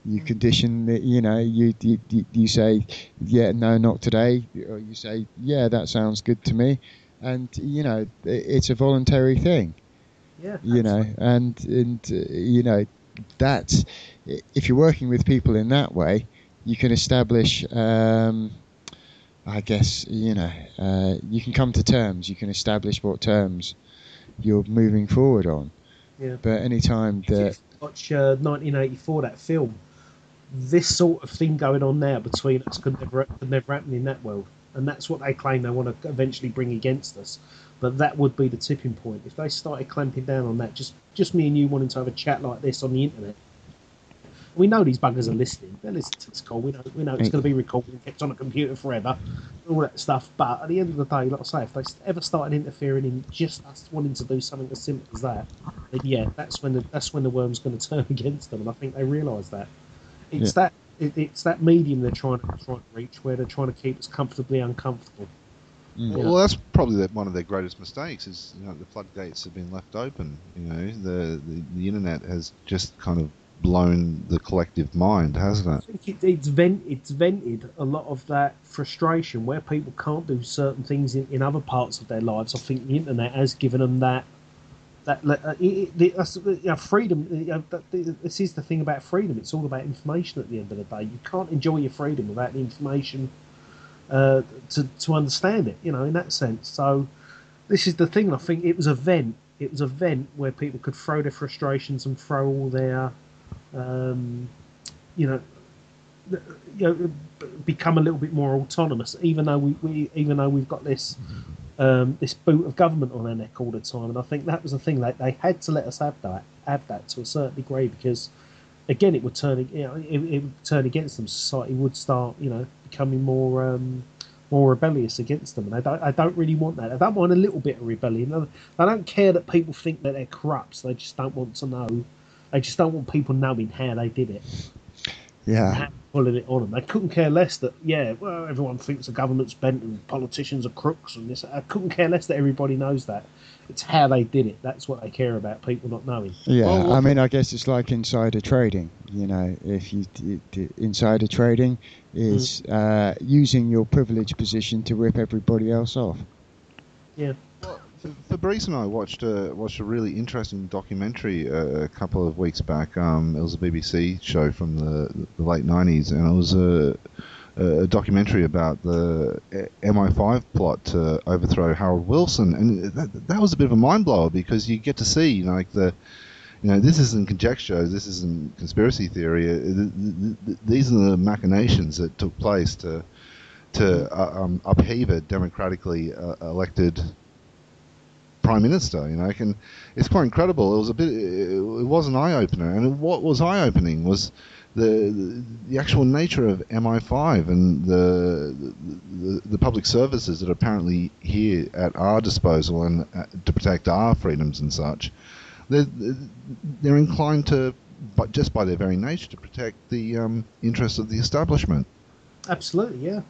You condition that you say, yeah, no, not today, or you say, yeah, that sounds good to me, and it's a voluntary thing. Yeah, and that's, if you're working with people in that way, you can establish, I guess, you can come to terms. You can establish what terms you're moving forward on. Yeah. But any time that... Watch 1984, that film, this sort of thing going on now between us could never happen in that world. And that's what they claim they want to eventually bring against us. But that would be the tipping point. If they started clamping down on that, just me and you wanting to have a chat like this on the internet, we know these buggers are listening. They're listening to this call. We know it's going to be recorded and kept on a computer forever, all that stuff. But at the end of the day, like I say, if they ever started interfering in just us wanting to do something as simple as that, then yeah, that's when the worm's going to turn against them. And I think they realise that. It's that medium they're trying to reach, where they're trying to keep us comfortably uncomfortable. Well, that's probably one of their greatest mistakes. Is the floodgates have been left open. The internet has just kind of blown the collective mind, hasn't it? I think it's vented a lot of that frustration where people can't do certain things in other parts of their lives. I think the internet has given them that freedom. This is the thing about freedom. It's all about information at the end of the day. You can't enjoy your freedom without the information to understand it, in that sense. So this is the thing, and I think it was a vent. It was a vent where people could throw their frustrations and throw all their become a little bit more autonomous, even though we've got this boot of government on our neck all the time. And I think that was the thing, they had to let us have that to a certain degree, because again it would turn against them. Society would start becoming more rebellious against them, and I don't really want that. I don't want a little bit of rebellion. I don't care that people think that they're corrupt. They just don't want to know. They just don't want people knowing how they did it. Yeah. Pulling it on them. They couldn't care less that, everyone thinks the government's bent and politicians are crooks and this. I couldn't care less that everybody knows that. It's how they did it. That's what they care about, people not knowing. Yeah, I guess it's like insider trading. If insider trading is using your privileged position to rip everybody else off. Yeah. Fabrice and I watched a really interesting documentary a couple of weeks back. It was a BBC show from the late 90s, and it was a documentary about the MI5 plot to overthrow Harold Wilson, and that was a bit of a mind blower, because you get to see this isn't conjecture, this isn't conspiracy theory. These are the machinations that took place to upheave a democratically elected Prime Minister. It's quite incredible. It was an eye opener, and what was eye opening was the actual nature of MI5 and the public services that are apparently here at our disposal and to protect our freedoms and such. They're inclined to, but just by their very nature, to protect the interests of the establishment. Absolutely, yeah.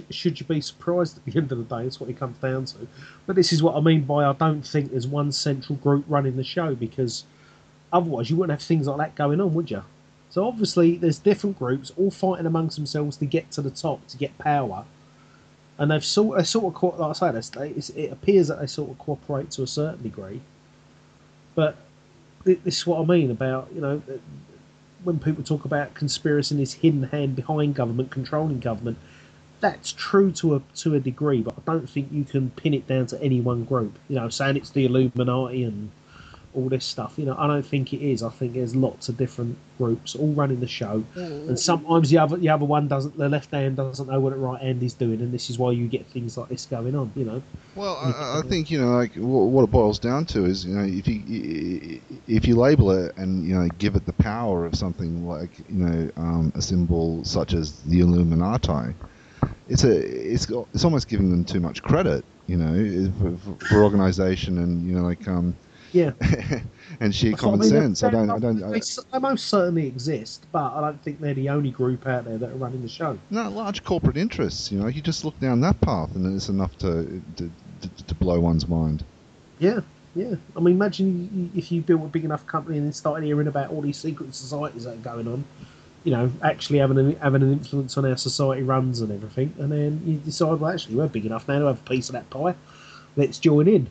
Should you be surprised at the end of the day? That's what it comes down to. But this is what I mean by I don't think there's one central group running the show, because otherwise you wouldn't have things like that going on, would you? So obviously there's different groups all fighting amongst themselves to get to the top, to get power. And they've sort of, like I say, it appears that they sort of cooperate to a certain degree. But this is what I mean about, when people talk about conspiracy and this hidden hand behind government, controlling government, that's true to a degree, but I don't think you can pin it down to any one group. Saying it's the Illuminati and all this stuff. I don't think it is. I think there's lots of different groups all running the show, and sometimes the other one doesn't. The left hand doesn't know what the right hand is doing, and this is why you get things like this going on. Well, I think what it boils down to is if you label it and give it the power of something like a symbol such as the Illuminati, it's almost giving them too much credit, for organisation and yeah, and sheer common sense. They most certainly exist, but I don't think they're the only group out there that are running the show. No, large corporate interests. You just look down that path, and it's enough to blow one's mind. Yeah. Imagine if you built a big enough company and then started hearing about all these secret societies that are going on. Actually having an influence on how society runs and everything, and then you decide, well, actually, we're big enough now to have a piece of that pie. Let's join in.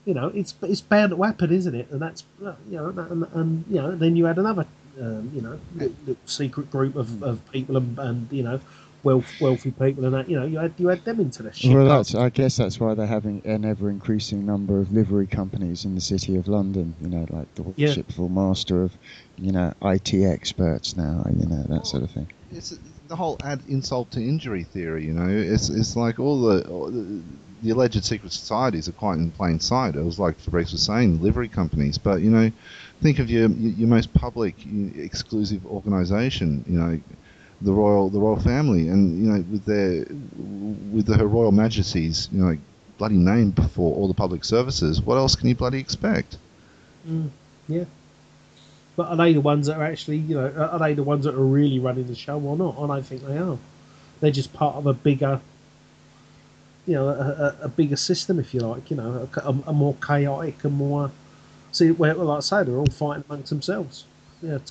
it's bound to happen, isn't it? And that's and then you had another little secret group of people and wealthy people and that you had them into the shit. Well, I guess that's why they're having an ever increasing number of livery companies in the city of London. Like the worshipful master of IT experts now. That sort of thing. It's the whole add insult to injury theory. It's like all the alleged secret societies are quite in plain sight. It was like Fabrice was saying, livery companies. But think of your most public, exclusive organisation. The royal family, and with her Royal Majesty's bloody name before all the public services. What else can you bloody expect? Yeah. But are they the ones that are actually, are they the ones that are really running the show or not? I don't think they are. They're just part of a bigger, a bigger system, if you like. A more chaotic and more. See, like I say, they're all fighting amongst themselves. To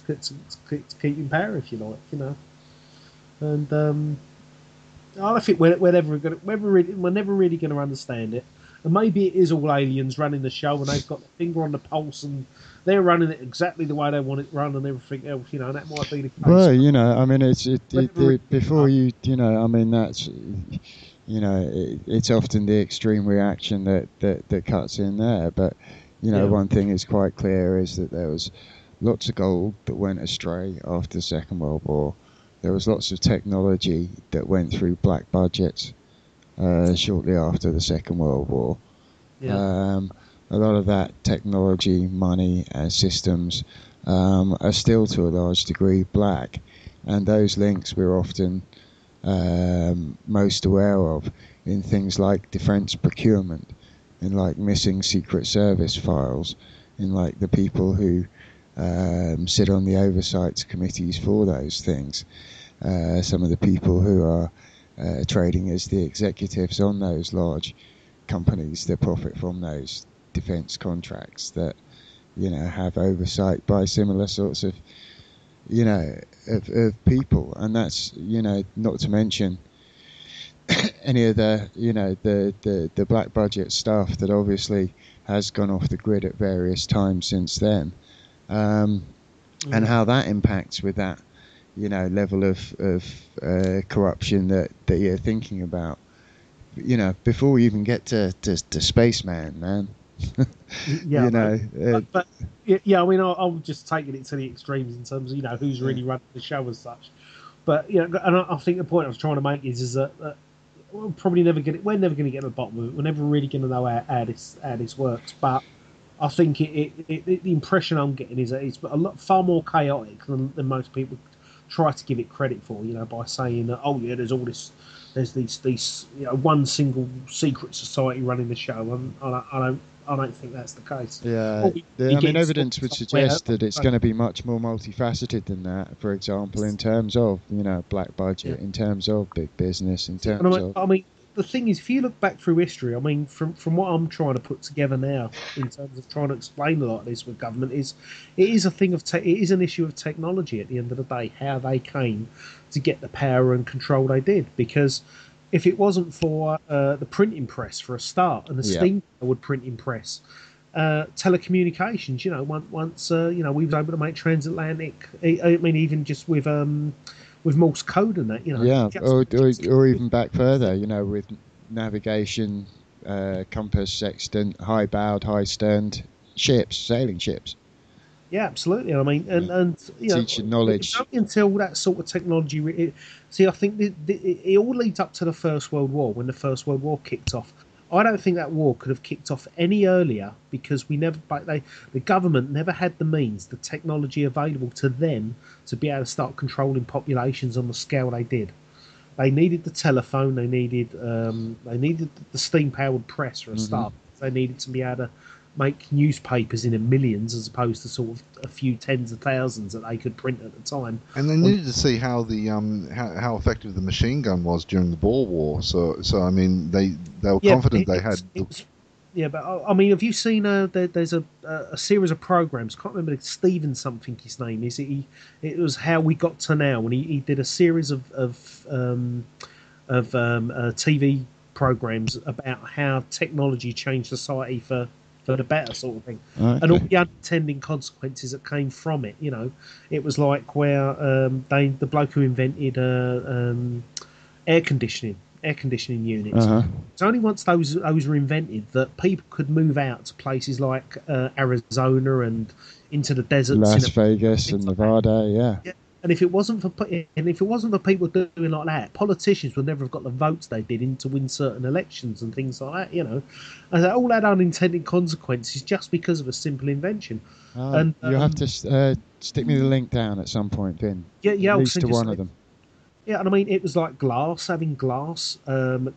keep in power, if you like. And I don't think we're never really going to understand it. And maybe it is all aliens running the show, and they've got their finger on the pulse, and they're running it exactly the way they want it run, and everything else. That might be the case. Well, I mean, before I mean, that's it's often the extreme reaction that cuts in there. But one thing is quite clear is that there was lots of gold that went astray after the Second World War. There was lots of technology that went through black budgets shortly after the Second World War. Yeah. A lot of that technology, money, and systems are still to a large degree black, and those links we're often most aware of in things like defence procurement, in like missing Secret Service files, in like the people who sit on the oversight committees for those things. Some of the people who are trading as the executives on those large companies that profit from those defence contracts that have oversight by similar sorts of of people, and that's not to mention any of the the black budget stuff that obviously has gone off the grid at various times since then, and how that impacts with that level of corruption that you're thinking about, before we even get to Spaceman, man. But I mean, I'm just taking it to the extremes in terms of who's really running the show as such. But and I think the point I was trying to make is that we're probably never we're never going to get to the bottom of it. We're never really going to know how this works. But I think the impression I'm getting is that it's far more chaotic than most people try to give it credit for. By saying that there's these one single secret society running the show, and I don't think that's the case. Yeah, I mean, evidence would suggest that it's going to be much more multifaceted than that. For example, in terms of black budget, in terms of big business, in terms of. I mean, the thing is, if you look back through history, I mean, from what I'm trying to put together now, in terms of trying to explain a lot of this with government, it is a thing of it is an issue of technology. At the end of the day, how they came to get the power and control they did, because. If it wasn't for the printing press for a start and the steam-powered printing press, telecommunications, once we was able to make transatlantic. I mean, even just with Morse code and that, Yeah, or even back further, with navigation, compass, sextant, high-bowed, high-sterned ships, sailing ships. Yeah, absolutely. I mean, and teaching knowledge. It's only until that sort of technology. I think it all leads up to the First World War, when the First World War kicked off. I don't think that war could have kicked off any earlier, because the government never had the means, the technology available to them to be able to start controlling populations on the scale they did. They needed the telephone. They needed the steam-powered press for a start. They needed to be able to make newspapers in the millions, as opposed to sort of a few tens of thousands that they could print at the time. And they needed to see how the how effective the machine gun was during the Boer War. So I mean, they were confident they had. But I mean, have you seen? There's a series of programs. Can't remember Stephen something his name is. It was How We Got to Now, and he did a series of TV programs about how technology changed society for for the better sort of thing. Okay. And all the unintended consequences that came from it. You know, it was like where the bloke who invented air conditioning units. Uh-huh. It's only once those were invented that people could move out to places like Arizona and into the deserts, Las Vegas and Nevada, yeah. And if it wasn't for people doing like that, politicians would never have got the votes they did in to win certain elections and things like that. You know, and all had unintended consequences just because of a simple invention. And you have to stick me the link down at some point, Vin. Yeah, at I'll least send to you one some. of them. Yeah, and I mean, it was like having glass,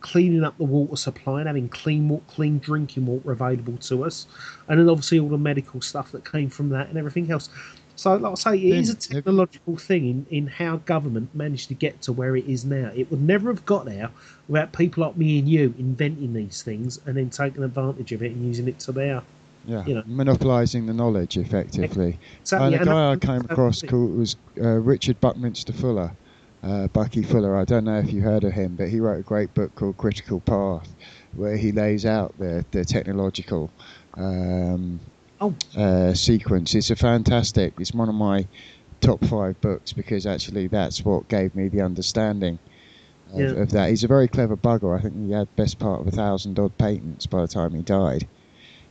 cleaning up the water supply and having clean drinking water available to us. And then obviously all the medical stuff that came from that and everything else. So, like I say, it is a technological thing in how government managed to get to where it is now. It would never have got there without people like me and you inventing these things and then taking advantage of it and using it to their... Yeah, you know, monopolising the knowledge, effectively. Exactly. And a guy I came across was Richard Buckminster Fuller. Bucky Fuller, I don't know if you heard of him, but he wrote a great book called Critical Path, where he lays out the technological sequence. It's it's one of my top 5 books, because actually that's what gave me the understanding of that. He's a very clever bugger. I think he had best part of 1,000 odd patents by the time he died.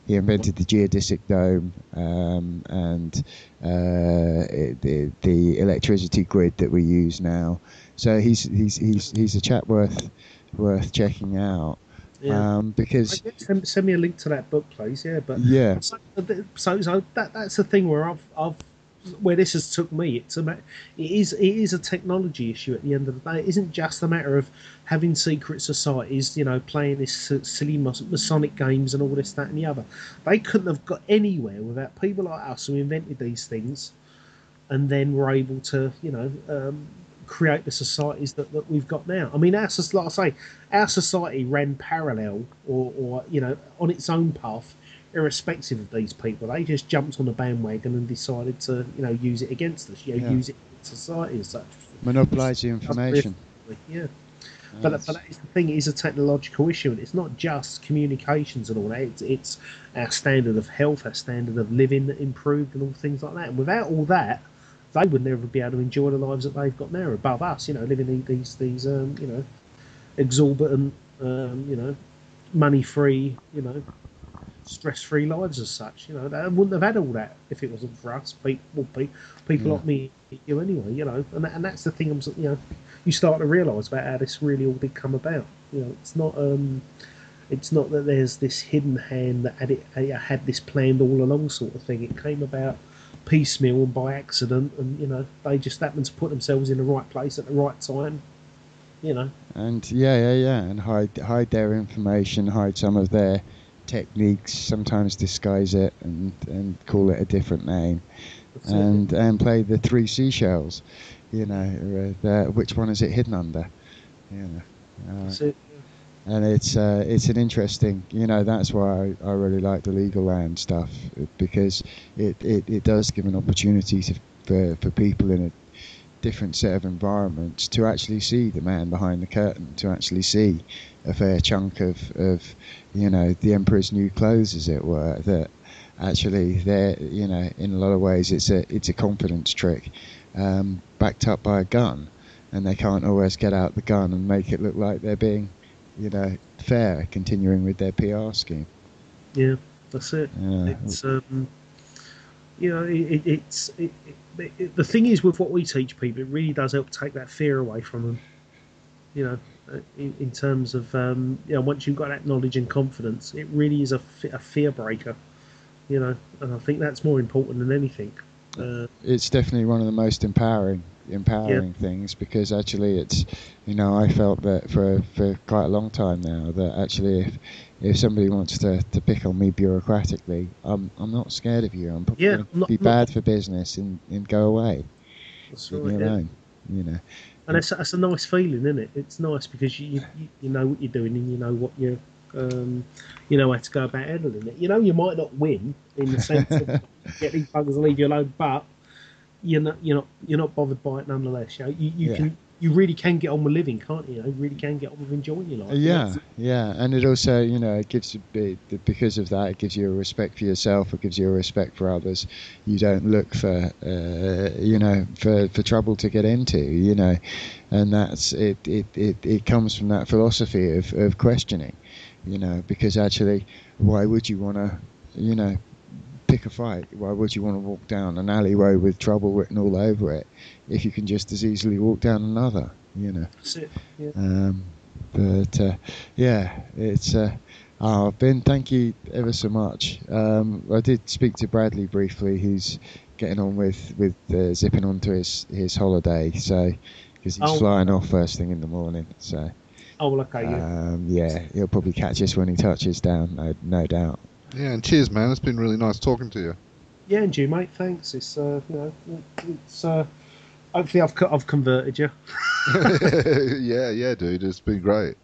He invented the geodesic dome and the electricity grid that we use now. So he's a chap worth checking out. Yeah. Because send me a link to that book, please. Yeah, but yeah. So that's the thing where where this has took me. It is a technology issue at the end of the day. It isn't just a matter of having secret societies, you know, playing this silly Masonic games and all this, that, and the other. They couldn't have got anywhere without people like us who invented these things, and then were able to, you know, create the societies that we've got now. I mean, like I say, our society ran parallel or you know, on its own path, irrespective of these people. They just jumped on the bandwagon and decided to, you know, use it against us. You know, use it in society as such. Monopolise the information. Yeah. But that is the thing. It is a technological issue, and it's not just communications and all that. It's our standard of health, our standard of living that improved, and all things like that. And without all that, they would never be able to enjoy the lives that they've got now above us. You know, living these you know, exorbitant, you know, money-free, you know, stress-free lives as such. You know, they wouldn't have had all that if it wasn't for us. People like me, you anyway. You know, and that's the thing. You know, you start to realise about how this really all did come about. You know, it's not that there's this hidden hand that had this planned all along, sort of thing. It came about piecemeal and by accident, and you know, they just happened to put themselves in the right place at the right time. You know, and and hide their information, hide some of their techniques, sometimes disguise it and call it a different name, and play the 3 seashells. You know, which one is it hidden under? You know, and it's an interesting. You know, that's why I really like the legal land stuff, because it does give an opportunity for people in a different set of environments to actually see the man behind the curtain, to actually see a fair chunk of you know, the emperor's new clothes, as it were, that actually they're, you know, in a lot of ways it's a confidence trick, backed up by a gun, and they can't always get out the gun and make it look like they're being, you know, fair, continuing with their PR scheme. Yeah, that's it. Yeah. It's you know, the thing is with what we teach people, it really does help take that fear away from them. You know, in terms of you know, once you've got that knowledge and confidence, it really is a fear breaker. You know, and I think that's more important than anything. It's definitely one of the most empowering things, because actually it's, you know, I felt that for quite a long time now, that actually if somebody wants to pick on me bureaucratically, I'm not scared of you. I'm going to be bad for business and go away. That's Leave right, me alone, you know. And that's a nice feeling, isn't it? It's nice because you know what you're doing, and you know what you're you know how to go about handling it. You know, you might not win in the sense of get these buggers and leave you alone, but you're not bothered by it nonetheless. You know, you can you really can get on with living, can't you? You really can get on with enjoying your life. Yeah, yeah, and it also, it gives you, because of that, it gives you a respect for yourself. It gives you a respect for others. You don't look for, for trouble to get into, and that's it. It comes from that philosophy of questioning, because actually, why would you want to, pick a fight? Why would you want to walk down an alleyway with trouble written all over it if you can just as easily walk down another? That's it. Yeah. It's Ben, thank you ever so much. I did speak to Bradley briefly, who's getting on with zipping onto his holiday, so because he's flying off first thing in the morning. So okay, he'll probably catch us when he touches down, no doubt. Yeah, and cheers, man. It's been really nice talking to you. Yeah, and you, mate. Thanks. It's hopefully I've converted you. Yeah, dude. It's been great.